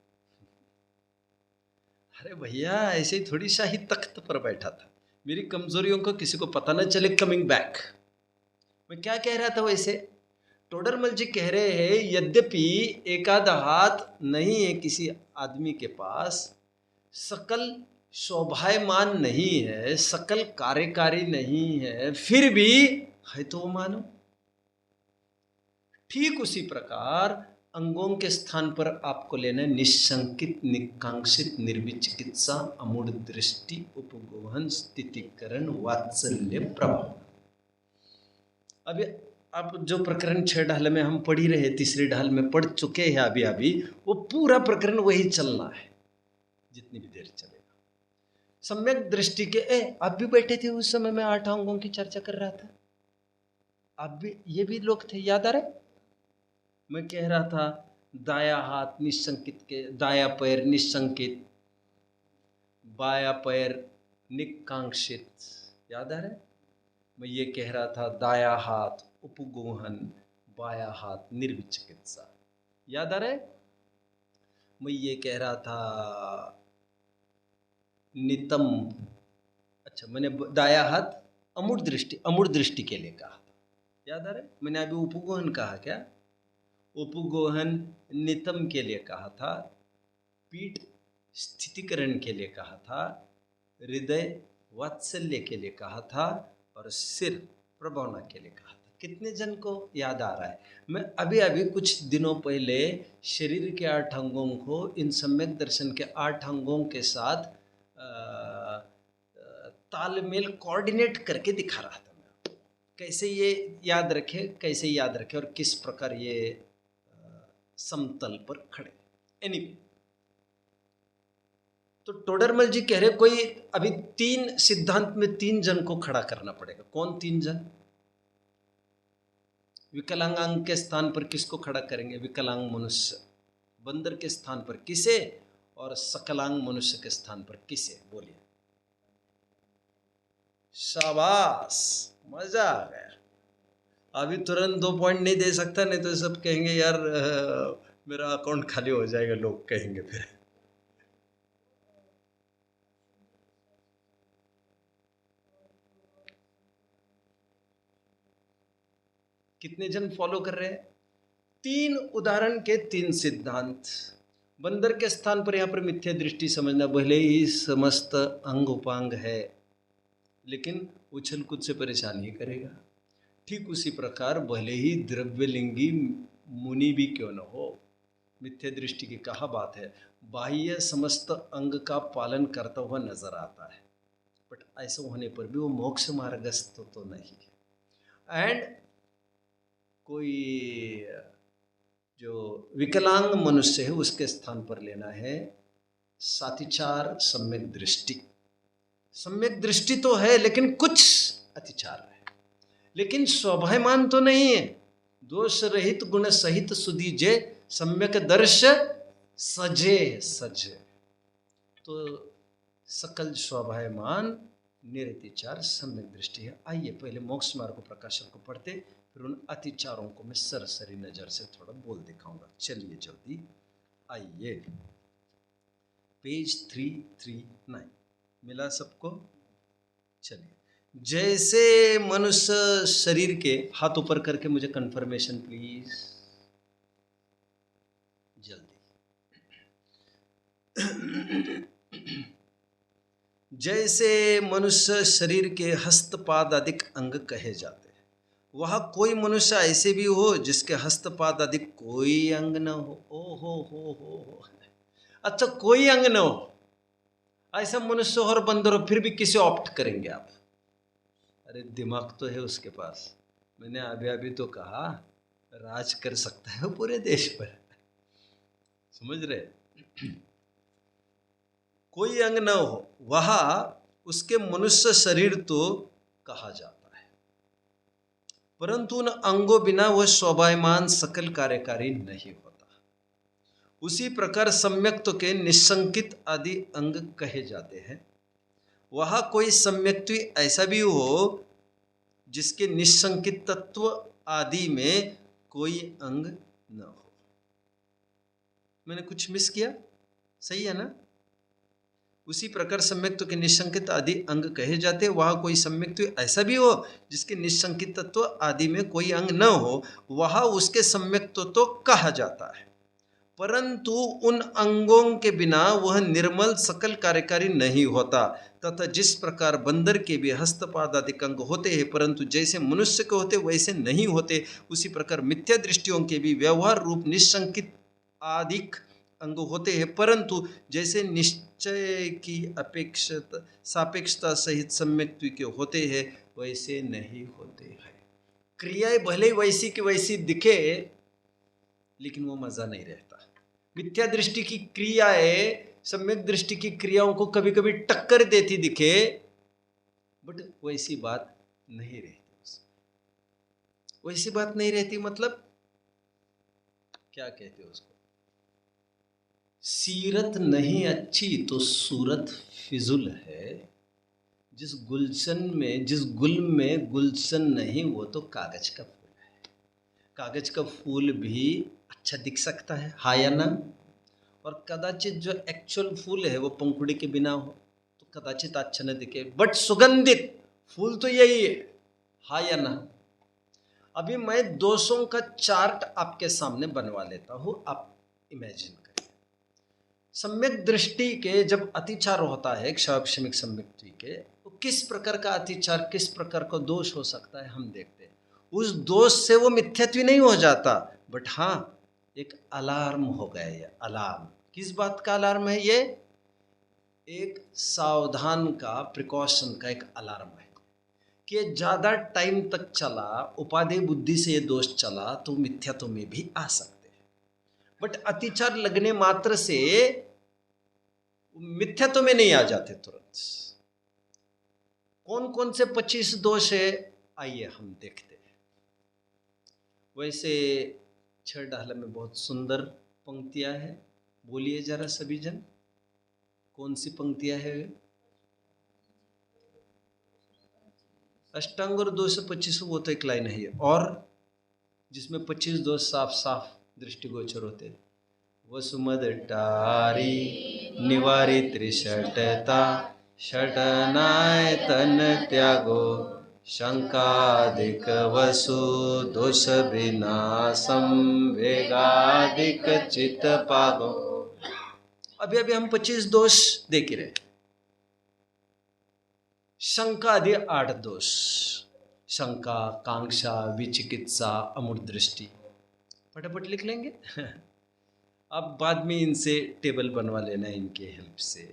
अरे भैया ऐसे ही थोड़ी शाही तख्त पर बैठा था, मेरी कमजोरियों को किसी को पता न चले, कमिंग बैक। मैं क्या कह रहा था वैसे, टोडरमल जी कह रहे हैं यद्यपि एकाध हाथ नहीं है किसी आदमी के पास, सकल शोभायमान नहीं है, सकल कार्यकारी नहीं है, फिर भी है तो वो मानो। ठीक उसी प्रकार अंगों के स्थान पर आपको लेना है निशंकित, निकांक्षित, निर्विचिकित्सा, अमूढ़ दृष्टि, उपगोहन, स्थितिकरण, वात्सल्य, प्रभाव। अभी आप जो प्रकरण 6 ढाल में हम पढ़ ही रहे, तीसरी ढाल में पढ़ चुके हैं अभी अभी, वो पूरा प्रकरण वही चलना है जितनी भी देर चलेगा। सम्यक दृष्टि के आप भी बैठे थे उस समय, मैं 8 अंगों की चर्चा कर रहा था, आप भी, ये भी लोग थे, याद आ रहे? मैं कह रहा था दाया हाथ निशंकित के, दाया पैर निशंकित, बाया पैर निकांक्षित, याद आ रहा है? मैं ये कह रहा था दाया हाथ उपगोहन, बाया हाथ निर्विचिकित्सा, याद आ रहा है? मैं ये कह रहा था नितम, अच्छा मैंने दाया हाथ अमूढ़ दृष्टि के लिए कहा था, याद आ रहा है? मैंने अभी उपगोहन कहा क्या? उपगोहन नितम के लिए कहा था, पीठ स्थितिकरण के लिए कहा था, हृदय वात्सल्य के लिए कहा था, और सिर प्रभावना के लिए कहा था। कितने जन को याद आ रहा है? मैं अभी अभी कुछ दिनों पहले शरीर के 8 अंगों को इन सम्यक दर्शन के 8 अंगों के साथ तालमेल कोऑर्डिनेट करके दिखा रहा था मैं, कैसे ये याद रखे, कैसे याद रखे और किस प्रकार ये समतल पर खड़े। एनीवे, तो टोडरमल जी कह रहे कोई अभी 3 सिद्धांत में 3 जन को खड़ा करना पड़ेगा। कौन 3 जन? विकलांग के स्थान पर किसको खड़ा करेंगे? विकलांग मनुष्य। बंदर के स्थान पर किसे? और सकलांग मनुष्य के स्थान पर किसे? बोलिए। शाबाश, मजा आ गया। अभी तुरंत 2 पॉइंट नहीं दे सकता, नहीं तो सब कहेंगे यार मेरा अकाउंट खाली हो जाएगा, लोग कहेंगे फिर। कितने जन फॉलो कर रहे हैं? 3 उदाहरण के 3 सिद्धांत। बंदर के स्थान पर यहाँ पर मिथ्या दृष्टि समझना, भले ही समस्त अंग उपांग है लेकिन उछल कूद से परेशान ही करेगा। ठीक उसी प्रकार भले ही द्रव्यलिंगी मुनि भी क्यों न हो, मिथ्या दृष्टि की कहा बात है, बाह्य समस्त अंग का पालन करता हुआ नजर आता है, बट ऐसा होने पर भी वो मोक्ष मार्गस्थ तो नहीं। एंड कोई जो विकलांग मनुष्य है उसके स्थान पर लेना है सातिचार सम्यक दृष्टि। सम्यक दृष्टि तो है लेकिन कुछ अतिचार है, लेकिन स्वाभाविमान तो नहीं है। दोष रहित गुण सहित सुदीजे सम्यक दर्श सजे सजे, तो सकल स्वाभाविमान निरतिचार सम्यक दृष्टि है। आइए पहले मोक्ष मार्ग प्रकाशन को पढ़ते, फिर उन अतिचारों को मैं सरसरी नजर से थोड़ा बोल दिखाऊंगा। चलिए जल्दी आइए, पेज 339 मिला सबको? चलिए, जैसे मनुष्य शरीर के, हाथ ऊपर करके मुझे कंफर्मेशन प्लीज, जल्दी। जैसे मनुष्य शरीर के हस्तपाद अधिक अंग कहे जाते हैं, वह कोई मनुष्य ऐसे भी हो जिसके हस्तपाद अधिक कोई अंग न हो। ओ हो, अच्छा कोई अंग न हो, ऐसा मनुष्य और बंदर हो, फिर भी किसे ऑप्ट करेंगे आप? अरे दिमाग तो है उसके पास, मैंने अभी अभी तो कहा राज कर सकता है पूरे देश पर, समझ रहे? कोई अंग न हो, वह उसके मनुष्य शरीर तो कहा जाता है, परंतु उन अंगों बिना वह स्वाभाविमान सकल कार्यकारी नहीं होता। उसी प्रकार सम्यक्त्व के निशंकित आदि अंग कहे जाते हैं। वह कोई सम्यक्त्व ऐसा भी हो जिसके निशंकित तत्व आदि में कोई अंग न हो। मैंने कुछ मिस किया? सही है ना? उसी प्रकार सम्यक्त्व के निशंकित आदि अंग कहे जाते। वहाँ कोई सम्यक्त्व ऐसा भी हो जिसके निशंकित तत्व आदि में कोई अंग न हो, वह उसके सम्यक्त्व तो कहा जाता है, परंतु उन अंगों के बिना वह निर्मल सकल कार्यकारी नहीं होता। तथा जिस प्रकार बंदर के भी हस्तपाद आदि अंग होते हैं, परंतु जैसे मनुष्य के होते वैसे नहीं होते, उसी प्रकार मिथ्या दृष्टियों के भी व्यवहार रूप निशंकित आदिक अंग होते हैं, परंतु जैसे निश्चय की अपेक्षित सापेक्षता सहित सम्यक्त्व के होते हैं वैसे नहीं होते हैं। क्रियाएं भले ही वैसी की वैसी दिखे, लेकिन वो मजा नहीं रहता। मिथ्या दृष्टि की क्रियाएं सम्यक दृष्टि की क्रियाओं को कभी कभी टक्कर देती दिखे, बट वैसी बात नहीं रहती। वैसी बात नहीं रहती मतलब क्या कहते हो उसको? सीरत नहीं अच्छी तो सूरत फिजुल है। जिस गुलशन में, जिस गुल में गुलशन नहीं, वो तो कागज का फूल है। कागज का फूल भी अच्छा दिख सकता है, हाँ या ना? और कदाचित जो एक्चुअल फूल है वो पंखुड़ी के बिना हो तो कदाचित अच्छा न दिखे, बट सुगंधित फूल तो यही है, हाँ या ना? अभी मैं दोषों का चार्ट आपके सामने बनवा लेता हूं, आप इमेजिन करें। सम्यक दृष्टि के जब अतिचार होता है क्षाक्षमिक सम्यक्त्व के, तो किस प्रकार का अतिचार, किस प्रकार का दोष हो सकता है हम देखते हैं। उस दोष से वो मिथ्यात्व नहीं हो जाता, बट हाँ एक अलार्म हो गया। ये अलार्म किस बात का अलार्म है? ये एक सावधान का, प्रिकॉशन का एक अलार्म है कि ज़्यादा टाइम तक चला, उपाधि बुद्धि से ये दोष चला तो मिथ्यात्व में भी आ सकते हैं, बट अतिचार लगने मात्र से मिथ्यात्व में नहीं आ जाते तुरंत। कौन कौन से 25 दोष है, आइए हम देखते हैं। वैसे छह डाला में बहुत सुंदर पंक्तियां हैं, बोलिए जरा सभी जन, कौन सी पंक्तियां है? अष्टांग और 225 वो तो एक लाइन है, और जिसमें 25 दोष साफ साफ दृष्टिगोचर होते। वसुमदटारी निवारी त्रिशटता, षटनायतन त्यागो, शंकादिक वसु दोष विनाशम, वेगादिक चित पागो। अभी अभी हम 25 दोष देख रहे। शंका आदि 8 दोष, शंका, कांक्षा, विचिकित्सा, अमूढ़ दृष्टि, फटाफट लिख लेंगे। अब बाद में इनसे टेबल बनवा लेना इनके हेल्प से।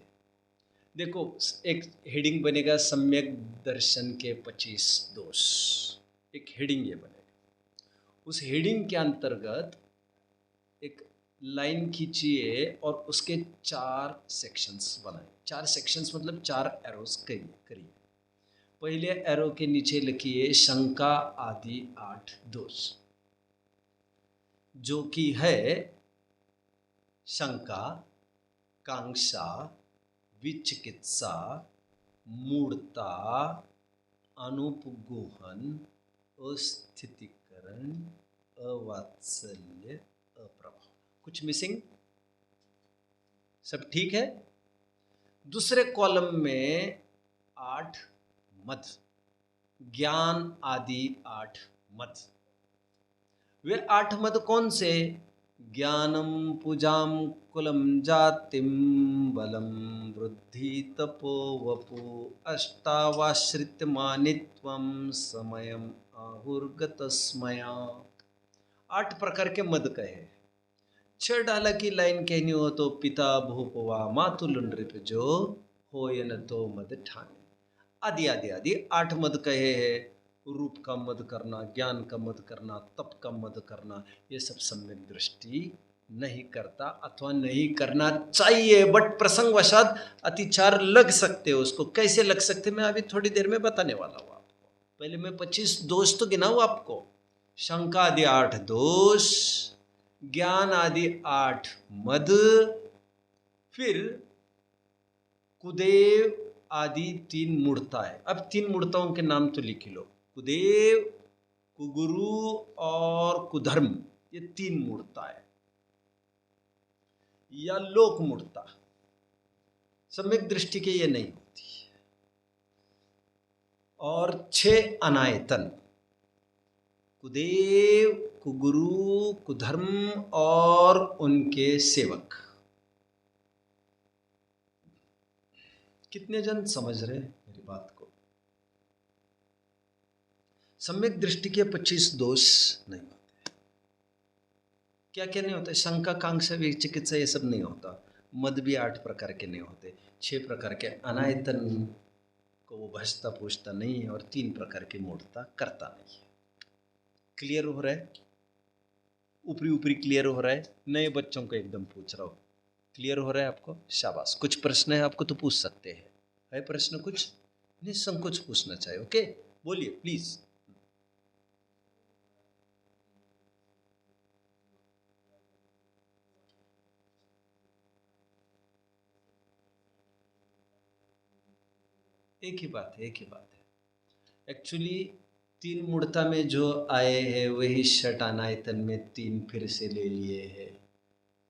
देखो एक हेडिंग बनेगा सम्यक दर्शन के 25 दोष, एक हेडिंग ये बनेगा। उस हेडिंग के अंतर्गत एक लाइन खींचिए और उसके 4 सेक्शंस बनाए। 4 सेक्शंस मतलब 4 एरोस करिए। पहले एरो के नीचे लिखिए शंका आदि 8 दोष, जो कि है शंका, कांक्षा, विचिकित्सा, मूढ़ता, अनुपगोहन, अस्थितिकरण, अवात्सल्य, अप्रभाव। कुछ मिसिंग? सब ठीक है? दूसरे कॉलम में 8 मद, ज्ञान आदि 8 मद। वे 8 मद कौन से? ज्ञानम, पूजाम, कुलम, जातिम, बलम, वृद्धि, तपो, वपु, अष्टावाश्रित मानित्वम, समयम, आहुर्गतस्मया। 8 प्रकार के मद कहे। 6 डाला की लाइन कहनी हो तो पिता भूपवा मातुल नृपजो, होयन तो मद ठाने, आदि आदि आदि 8 मद कहे हैं। रूप का मद करना, ज्ञान का मद करना, तप का मद करना, ये सब सम्यक दृष्टि नहीं करता अथवा नहीं करना चाहिए, बट प्रसंगवशात अतिचार लग सकते हो। उसको कैसे लग सकते मैं अभी थोड़ी देर में बताने वाला हूँ आपको। पहले मैं 25 दोष तो गिनाऊँ आपको। शंका आदि 8 दोष, ज्ञान आदि 8 मद, फिर कुदेव आदि 3 मूढ़ता है। अब 3 मूढ़ताओं के नाम तो लिख लो, कुदेव, कुगुरु और कुधर्म। ये 3 मूर्ता है, या लोक मूर्ता। सम्यक दृष्टि के ये नहीं होती। और 6 अनायतन, कुदेव, कुगुरु, कुधर्म और उनके सेवक। कितने जन समझ रहे हैं मेरी बात को? सम्यक दृष्टि के 25 दोष नहीं होते। क्या क्या नहीं होता? शंका, कांक्षा, विचिकित्सा, ये सब नहीं होता। मद भी 8 प्रकार के नहीं होते। 6 प्रकार के अनायतन को वो भजता पूछता नहीं है, और 3 प्रकार की मूर्ता करता नहीं है। क्लियर हो रहा है? ऊपरी ऊपरी क्लियर हो रहा है? नए बच्चों को एकदम पूछ रहा हूँ, क्लियर हो रहा है आपको? शाबाश। कुछ प्रश्न है आपको तो पूछ सकते हैं। है प्रश्न कुछ? निसंकोच पूछना चाहिए। ओके, बोलिए प्लीज। एक ही बात है, एक ही बात है। एक्चुअली 3 मूर्ता में जो आए हैं वही षट अनायतन में 3 फिर से ले लिए हैं,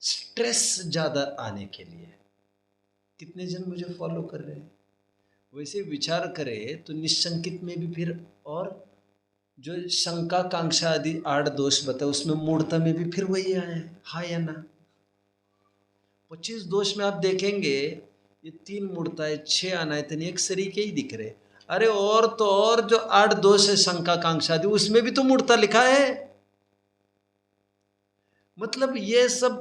स्ट्रेस ज्यादा आने के लिए। कितने जन मुझे फॉलो कर रहे हैं? वैसे विचार करें तो निशंकित में भी फिर, और जो शंका, कांक्षा आदि 8 दोष बताए उसमें मूर्ता में भी फिर वही आए हैं, हाँ या ना? 25 दोष में आप देखेंगे ये 3 मूर्ता है, 6 अनायतन, एक सरीके ही दिख रहे। अरे और तो और जो 8 दोष है शंका, कांक्षा आदि, उसमें भी तो मूर्ता लिखा है। मतलब ये सब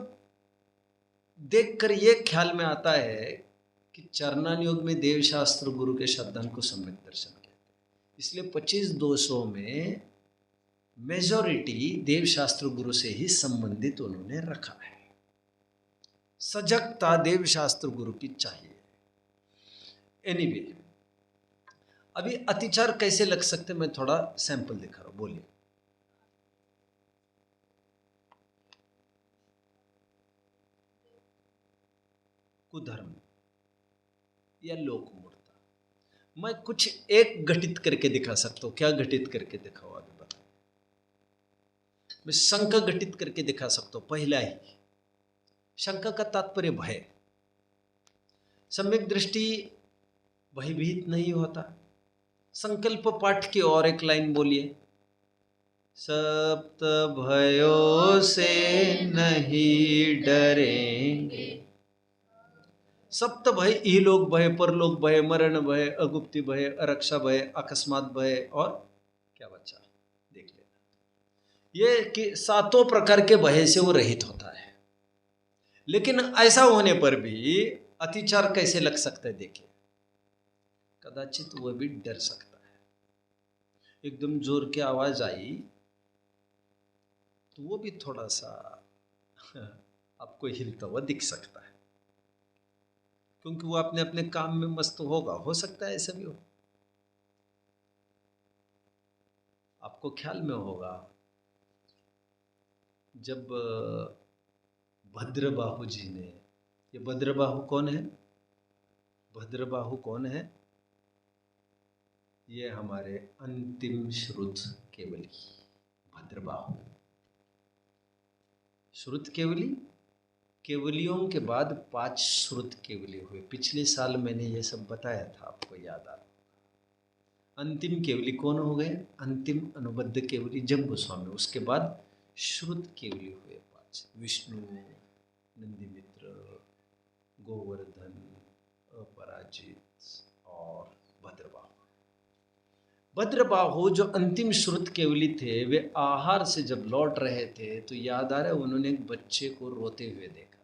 देखकर ये ख्याल में आता है कि चरणान योग में देव शास्त्र गुरु के शब्दान को सम्यक दर्शन कहते हैं। इसलिए 25 दोषों में मेजॉरिटी देव शास्त्र गुरु से ही संबंधित उन्होंने रखा है। सजगता देव शास्त्र गुरु की चाहिए। एनीवे, अभी अतिचार कैसे लग सकते मैं थोड़ा सैंपल दिखा रहा हूं, बोलिए। कुधर्म या लोक मूर्ता, मैं कुछ एक घटित करके दिखा सकता हूं। क्या घटित करके दिखाओ अभी बताओ? मैं शंका घटित करके दिखा सकता हूं। पहला ही शंका का तात्पर्य भय। सम्यक दृष्टि भयभीत नहीं होता। संकल्प पाठ की और एक लाइन बोलिए। सप्त भयों से नहीं डरेंगे। सप्त भय, इहलोक भय, परलोक भय, मरण भय, अगुप्ति भय, अरक्षा भय, अकस्मात भय, और क्या बचा देख लेना। ये कि 7 प्रकार के भय से वो रहित होता है। लेकिन ऐसा होने पर भी अतिचार कैसे लग सकता है देखिए। कदाचित वह भी डर सकता है। एकदम जोर की आवाज आई तो वो भी थोड़ा सा आपको हिलता हुआ दिख सकता है, क्योंकि वो अपने अपने काम में मस्त होगा। हो सकता है ऐसा भी हो। आपको ख्याल में होगा जब भद्रबाहु जी ने, ये भद्रबाहु कौन है? भद्रबाहु कौन है? ये हमारे अंतिम श्रुत केवली भद्रबाहु। श्रुत केवली, केवलियों के बाद 5 श्रुत केवली हुए। पिछले साल मैंने ये सब बताया था, आपको याद आ? अंतिम केवली कौन हो गए? अंतिम अनुबद्ध केवली जम्बू स्वामी। उसके बाद श्रुत केवली हुए 5। विष्णु, नंदीमित्र, गोवर्धन, अपराजित और भद्रबाहु। भद्रबाहु जो अंतिम श्रुत केवली थे, वे आहार से जब लौट रहे थे तो याद आ रहा है उन्होंने एक बच्चे को रोते हुए देखा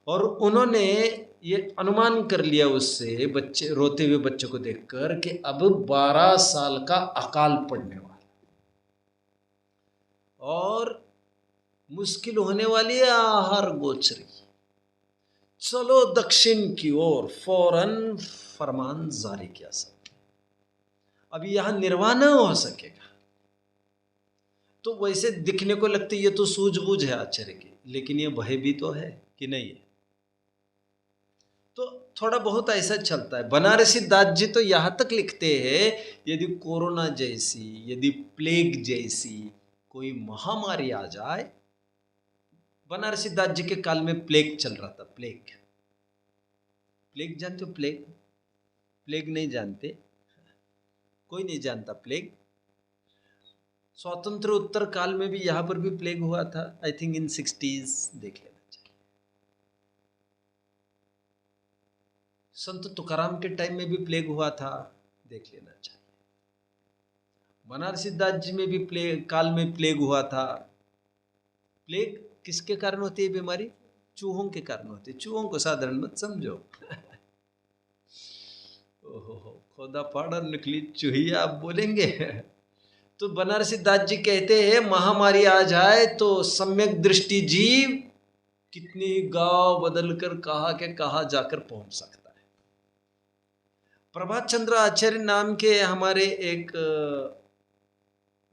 और उन्होंने ये अनुमान कर लिया उससे, बच्चे रोते हुए बच्चे को देखकर, कि अब 12 साल का अकाल पड़ने वाला और मुश्किल होने वाली है आहार गोचरी। चलो दक्षिण की ओर। फौरन फरमान जारी किया सब। अभी यहां निर्वाह न हो सकेगा। तो वैसे दिखने को लगती ये तो सूझबूझ है आचार्य की, लेकिन ये भय भी तो है कि नहीं है? तो थोड़ा बहुत ऐसा चलता है। बनारसी दास जी तो यहां तक लिखते हैं, यदि कोरोना जैसी, यदि प्लेग जैसी कोई महामारी आ जाए। बनारसी दास जी के काल में प्लेग चल रहा था। प्लेग, प्लेग जानते हो? प्लेग, प्लेग नहीं जानते? कोई नहीं जानता प्लेग। स्वतंत्र उत्तर काल में भी यहां पर भी प्लेग हुआ था, आई थिंक इन 60s। देख लेना चाहिए। संत तुकाराम के टाइम में भी प्लेग हुआ था, देख लेना चाहिए। बनारसी दास जी में भी प्लेग काल में प्लेग हुआ था। प्लेग किसके कारण होती है बीमारी? चूहों के कारण होती है। चूहों को साधारण मत समझो। ओहो, खोदा पाड़ा निकली चूहिया आप बोलेंगे। तो बनारसी दास जी कहते हैं महामारी आ जाए तो सम्यक दृष्टि जीव कितनी गांव बदल कर कहा के कहा जाकर पहुंच सकता है। प्रभात चंद्र आचार्य नाम के हमारे एक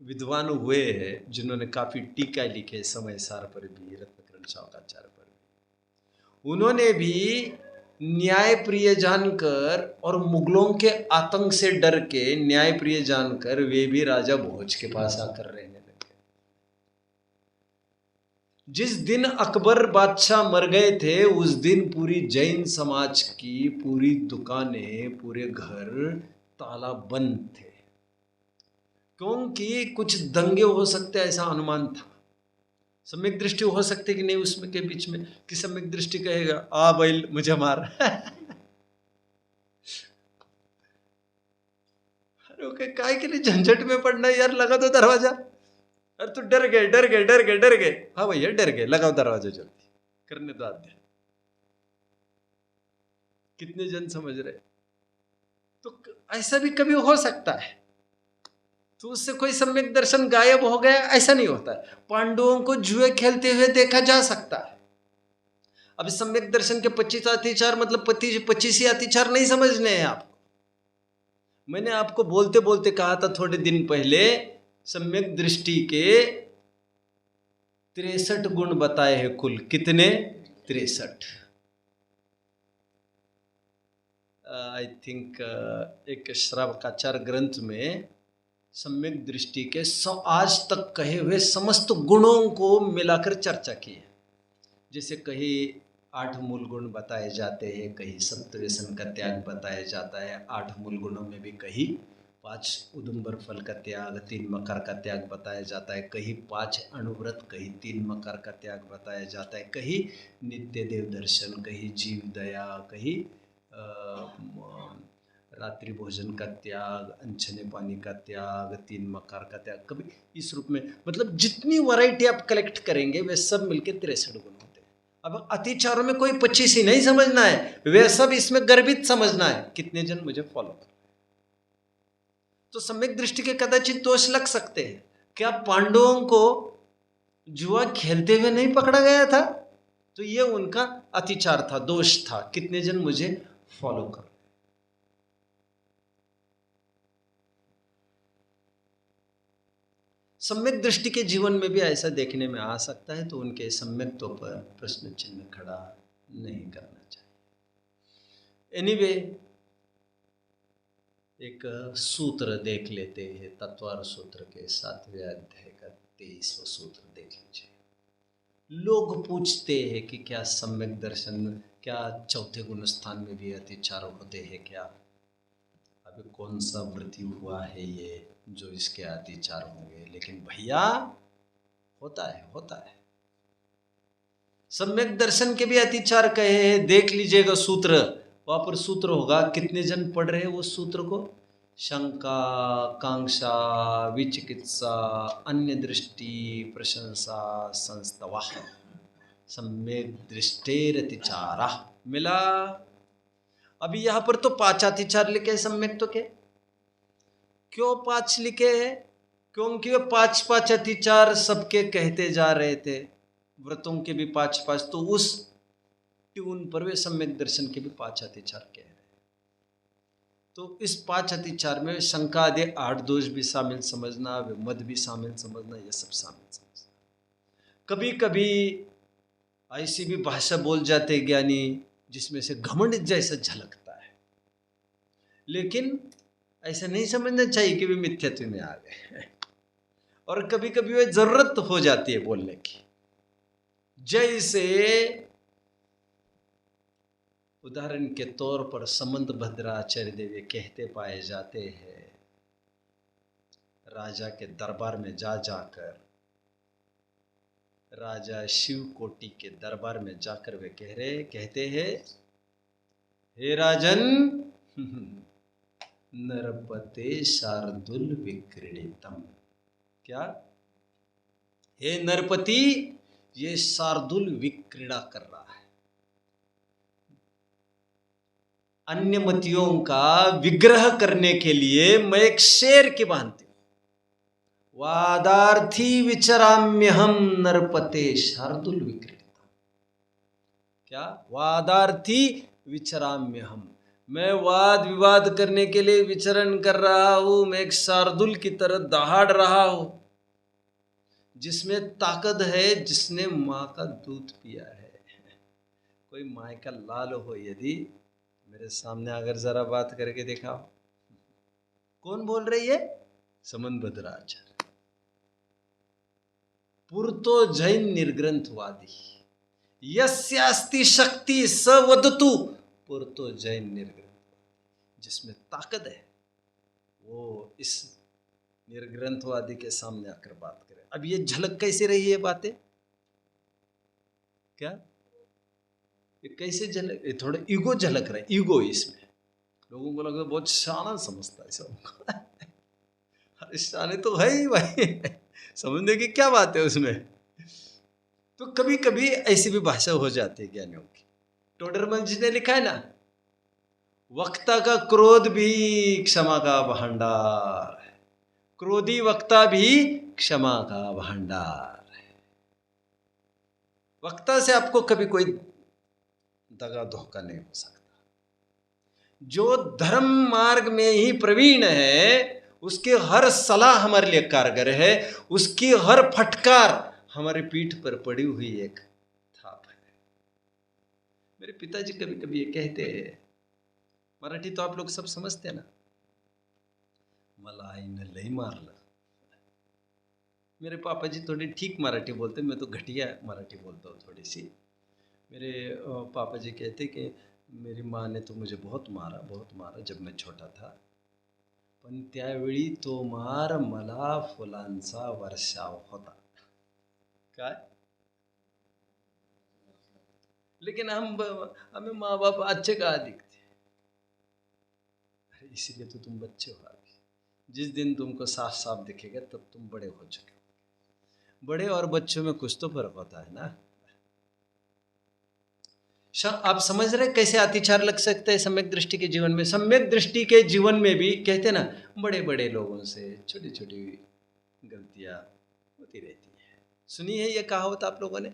विद्वान हुए हैं जिन्होंने काफी टीका लिखे समय सार पर भी, रत्नकरण शौकाचार्य पर भी। उन्होंने भी न्याय प्रिय जानकर और मुगलों के आतंक से डर के न्याय प्रिय जानकर वे भी राजा भोज के पास आकर रहने लगे। जिस दिन अकबर बादशाह मर गए थे उस दिन पूरी जैन समाज की पूरी दुकानें, पूरे घर ताला बंद थे, क्योंकि कुछ दंगे हो सकते ऐसा अनुमान था। सम्यक दृष्टि हो सकती कि नहीं उसमें के बीच में, कि सम्यक दृष्टि कहेगा आ बैल मुझे मार। अरे काय के लिए झंझट में पड़ना यार, लगा दो दरवाजा। अरे तो डर गए डर गए डर गए डर गए, हाँ भैया डर गए, लगाओ दरवाजा जल्दी, करने दो आध्याय। कितने जन समझ रहे? तो ऐसा भी कभी हो सकता है, तो उससे कोई सम्यक दर्शन गायब हो गया ऐसा नहीं होता है। पांडवों को जुए खेलते हुए देखा जा सकता है। अब सम्यक दर्शन के 25 अतिचार मतलब 25 ही अतिचार नहीं समझने हैं आपको। मैंने आपको बोलते बोलते कहा था थोड़े दिन पहले, सम्यक दृष्टि के 63 गुण बताए हैं कुल। कितने? 63। आई थिंक एक श्रावकाचार ग्रंथ में सम्यक दृष्टि के आज तक कहे हुए समस्त गुणों को मिलाकर चर्चा की है। जैसे कहीं 8 मूल गुण बताए जाते हैं, कहीं सप्तव्यसन का त्याग बताया जाता है 8 मूल गुणों में भी, कहीं 5 उदुम्बर फल का त्याग, 3 मकर का त्याग बताया जाता है, कहीं 5 अणुव्रत, कहीं 3 मकर का त्याग बताया जाता है, कहीं नित्य देव दर्शन, कहीं जीव दया, कहीं रात्रि भोजन का त्याग, अनछने पानी का त्याग, 3 मकार का त्याग, कभी इस रूप में। मतलब जितनी वैरायटी आप कलेक्ट करेंगे वे सब मिलके 63 गुण होते हैं। अब अतिचारों में कोई 25 ही नहीं समझना है, वे सब इसमें गर्भित समझना है। कितने जन मुझे फॉलो कर? तो सम्यक दृष्टि के कदाचित दोष लग सकते हैं। क्या पांडवों को जुआ खेलते हुए नहीं पकड़ा गया था? तो ये उनका अतिचार था, दोष था। कितने जन मुझे फॉलो कर? सम्यक दृष्टि के जीवन में भी ऐसा देखने में आ सकता है, तो उनके सम्यक्त्व पर प्रश्न चिन्ह खड़ा नहीं करना चाहिए। एनीवे, एक सूत्र देख लेते हैं, तत्वार सूत्र के 7वें अध्याय का 23वां सूत्र देख लीजिए। लोग पूछते हैं कि क्या सम्यक दर्शन, क्या चौथे गुण स्थान में भी अतिचार होते हैं क्या? अभी कौन सा वृत्ति हुआ है ये जो इसके अतिचार होंगे? लेकिन भैया होता है, होता है। सम्यक दर्शन के भी अतिचार कहे हैं, देख लीजिएगा सूत्र, वहां पर सूत्र होगा। कितने जन पढ़ रहे हैं उस सूत्र को? शंका, कांक्षा, विचिकित्सा, अन्य दृष्टि, प्रशंसा, संस्तवा, सम्यक दृष्टेरतिचारा मिला। अभी यहां पर तो 5 अतिचार लिखे सम्यक तो के। क्यों 5 लिखे हैं? क्योंकि वे 5 अतिचार सबके कहते जा रहे थे, व्रतों के भी 5, तो उस ट्यून पर वे सम्यक दर्शन के भी 5 अतिचार कह रहे। तो इस 5 अतिचार में शंका आदि 8 दोष भी शामिल समझना, मद भी शामिल समझना, ये सब शामिल समझना। कभी कभी ऐसी भी भाषा बोल जाते ज्ञानी जिसमें से घमंड जैसा झलकता है, लेकिन ऐसा नहीं समझना चाहिए कि वे मिथ्यात्व में आ गए। और कभी कभी वह जरूरत हो जाती है बोलने की। जैसे उदाहरण के तौर पर समंत भद्राचार्य देव कहते पाए जाते हैं, राजा के दरबार में जा जाकर, राजा शिव कोटि के दरबार में जाकर वे कहते हैं, हे राजन, नरपते शार्दुल विक्रीडितम। क्या? हे नरपति, ये शार्दुल विक्रीड़ा कर रहा है, अन्य मतियों का विग्रह करने के लिए मैं एक शेर की भांति वादार्थी विचराम्यहम नरपते शार्दुल विक्रीडितम। क्या? वादार्थी विचराम्यहम, मैं वाद विवाद करने के लिए विचरण कर रहा हूं, मैं एक शार्दुल की तरह दहाड़ रहा हूं, जिसमें ताकत है, जिसने माँ का दूध पिया है। कोई माँ का लाल हो यदि मेरे सामने अगर जरा बात करके दिखाओ। कौन बोल रही है? समंत भद्राचार्य। पुरतो जैन निर्ग्रंथवादी, यस्यास्ति शक्ति स वदतु पुरतो जैन निर्ग्रंथवादी। जिसमें ताकत है वो इस निर्ग्रंथवादी के सामने आकर बात करे। अब ये झलक कैसे रही है बातें? क्या ये कैसे झलक? ये थोड़ा ईगो झलक रहा है, ईगो इसमें। लोगों को लगता है बहुत शाना समझता है सबको। अरे शाने तो है ही भाई, समझने की क्या बात है उसमें। तो कभी कभी ऐसी भी भाषा हो जाती है ज्ञानियों की। टोडरमल जी ने लिखा है ना, वक्ता का क्रोध भी क्षमा का भंडार है, क्रोधी वक्ता भी क्षमा का भंडार है। वक्ता से आपको कभी कोई दगा धोखा नहीं हो सकता। जो धर्म मार्ग में ही प्रवीण है उसकी हर सलाह हमारे लिए कारगर है, उसकी हर फटकार हमारे पीठ पर पड़ी हुई एक थाप है। मेरे पिताजी कभी कभी ये कहते हैं, मराठी तो आप लोग सब समझते हैं ना, मला आईनं लई मारलं। मेरे पापा जी थोड़ी ठीक मराठी बोलते, मैं तो घटिया मराठी बोलता हूँ थोड़ी सी। मेरे पापा जी कहते कि मेरी माँ ने तो मुझे बहुत मारा जब मैं छोटा था, पण त्यावेळी तो मार मला फुलांचा वर्षाव होता। काय? लेकिन हमें माँ बाप अच्छे कहाँ दिखते। अरे इसीलिए तो तुम बच्चे हो अभी, जिस दिन तुमको साफ साफ दिखेगा तब तुम बड़े हो चुके हो। बड़े और बच्चों में कुछ तो फर्क होता है ना। आप समझ रहे कैसे अतिचार लग सकते हैं सम्यक दृष्टि के जीवन में। सम्यक दृष्टि के जीवन में भी कहते ना, बड़े बड़े लोगों से छोटी छोटी गलतियां होती रहती है। सुनी है ये कहावत आप लोगों ने?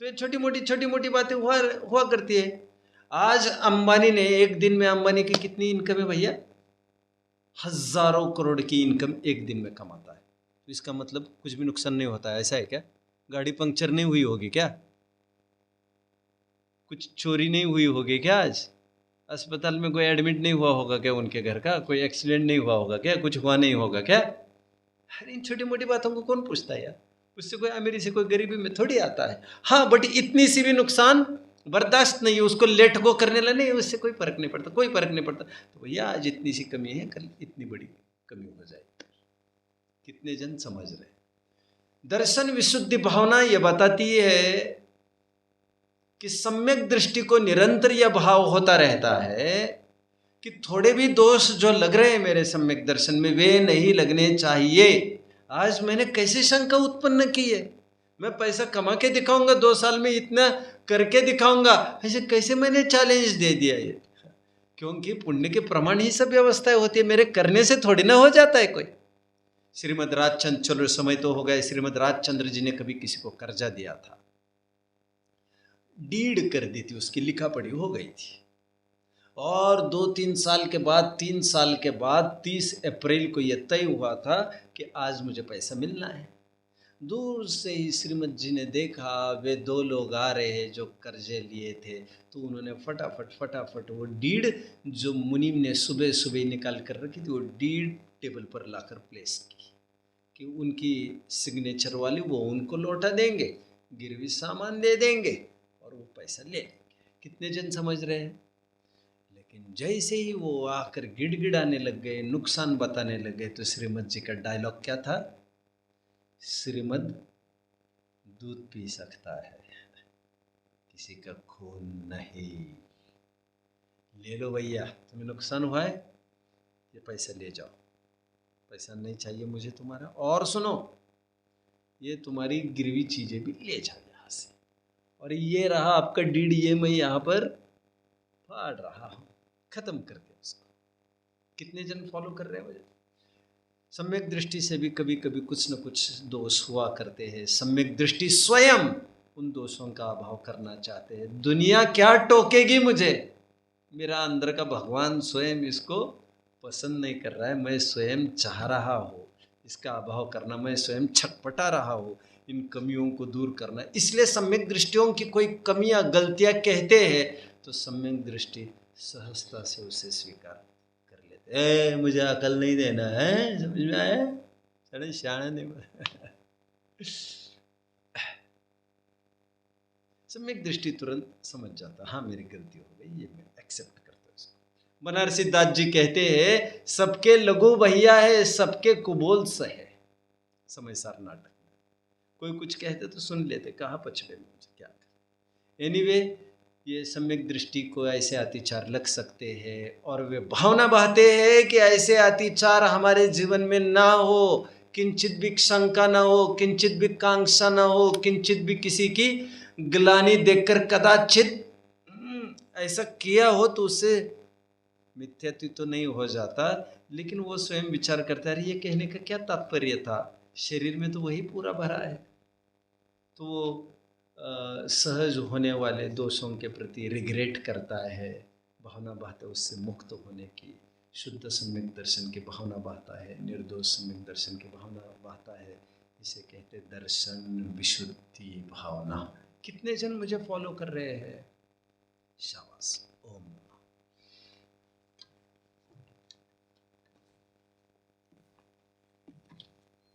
तो ये छोटी मोटी बातें हुआ करती है। आज अंबानी ने एक दिन में, अंबानी की कितनी इनकम है भैया? हजारों करोड़ की इनकम एक दिन में कमाता है। तो इसका मतलब कुछ भी नुकसान नहीं होता है, ऐसा है क्या? गाड़ी पंक्चर नहीं हुई होगी क्या? कुछ चोरी नहीं हुई होगी क्या? आज अस्पताल में कोई एडमिट नहीं हुआ होगा क्या? उनके घर का कोई एक्सीडेंट नहीं हुआ होगा क्या? कुछ हुआ नहीं होगा क्या? अरे इन छोटी मोटी बातों को कौन पूछता है यार? उससे कोई अमीरी से कोई गरीबी में थोड़ी आता है। हाँ, बट इतनी सी भी नुकसान बर्दाश्त नहीं है, उसको लेट गो करने लगे नहीं, उससे कोई फर्क नहीं पड़ता, कोई फर्क नहीं पड़ता। तो भैया आज इतनी सी कमी है, कल इतनी बड़ी कमी हो जाएगी। कितने जन समझ रहे? दर्शन विशुद्धि भावना यह बताती है कि सम्यक दृष्टि को निरंतर यह भाव होता रहता है कि थोड़े भी दोष जो लग रहे हैं मेरे सम्यक दर्शन में, वे नहीं लगने चाहिए। आज मैंने कैसे शंका उत्पन्न की है? मैं पैसा कमा के दिखाऊंगा, 2 साल में इतना करके दिखाऊंगा, ऐसे कैसे मैंने चैलेंज दे दिया ये? क्योंकि पुण्य के प्रमाण ही सब व्यवस्थाएं होती है, मेरे करने से थोड़ी ना हो जाता है कोई। श्रीमद राजचंद्र, चलो समय तो हो गया, श्रीमद राजचंद्र जी ने कभी किसी को कर्जा दिया था, डीड कर दी थी, उसकी लिखा पढ़ी हो गई थी, और 2-3 साल के बाद, 3 साल के बाद 30 अप्रैल को यह तय हुआ था कि आज मुझे पैसा मिलना है। दूर से ही श्रीमद जी ने देखा वे 2 लोग आ रहे हैं जो कर्जे लिए थे, तो उन्होंने फटाफट वो डीड जो मुनीम ने सुबह सुबह निकाल कर रखी थी, वो डीड टेबल पर लाकर प्लेस की। कि उनकी सिग्नेचर वाली वो उनको लौटा देंगे, गिरवी सामान दे देंगे और वो पैसा ले लेंगे। कितने जन समझ रहे हैं? लेकिन जैसे ही वो आकर गिड़गिड़ाने लग गए, नुकसान बताने लग गए, तो श्रीमद जी का डायलॉग क्या था? श्रीमद दूध पी सकता है, किसी का खून नहीं। ले लो भैया, तुम्हें नुकसान हुआ है, ये पैसा ले जाओ, पैसा नहीं चाहिए मुझे तुम्हारा। और सुनो, ये तुम्हारी गिरवी चीजें भी ले जाओ यहाँ से, और ये रहा आपका डीड, ये मैं यहाँ पर फाड़ रहा हूँ, खत्म कर दिया उसको। कितने जन फॉलो कर रहे हैं मुझे? सम्यक दृष्टि से भी कभी कभी कुछ न कुछ दोष हुआ करते हैं। सम्यक दृष्टि स्वयं उन दोषों का अभाव करना चाहते हैं। दुनिया क्या टोकेगी मुझे, मेरा अंदर का भगवान स्वयं इसको पसंद नहीं कर रहा है, मैं स्वयं चाह रहा हूँ इसका अभाव करना, मैं स्वयं छटपटा रहा हूँ इन कमियों को दूर करना। इसलिए सम्यक दृष्टियों की कोई कमियां गलतियां कहते हैं तो सम्यक दृष्टि सहजता से उसे स्वीकार कर लेते। मुझे अकल नहीं देना है, समझ में आया? साढ़े शाणे नहीं सम्यक दृष्टि तुरंत समझ जाता, हाँ मेरी गलती हो गई, ये मैं एक्सेप्ट करता हूँ इसको। बनारसी दास जी कहते हैं, सबके लघु भैया है, सबके कुबोल सहे। समयसार नाटक में कोई कुछ कहते तो सुन लेते, कहाँ पछड़े में मुझे क्या कर। एनीवे, ये सम्यक दृष्टि को ऐसे अतिचार लग सकते हैं और वे भावना बहते हैं कि ऐसे अतिचार हमारे जीवन में ना हो, किंचित भी शंका ना हो, किंचित भी कांक्षा ना हो, किंचित भी किसी की ग्लानि देखकर कदाचित ऐसा किया हो तो उससे मिथ्यात्व तो नहीं हो जाता, लेकिन वो स्वयं विचार करता है, ये कहने का क्या तात्पर्य था, शरीर में तो वही पूरा भरा है। तो वो सहज होने वाले दोषों के प्रति रिग्रेट करता है, भावना बहता है उससे मुक्त होने की। शुद्ध सम्यक दर्शन की भावना बहता है, निर्दोष सम्यक दर्शन की भावना बहता है। इसे कहते दर्शन विशुद्धि भावना। कितने जन मुझे फॉलो कर रहे हैं? शाबाश।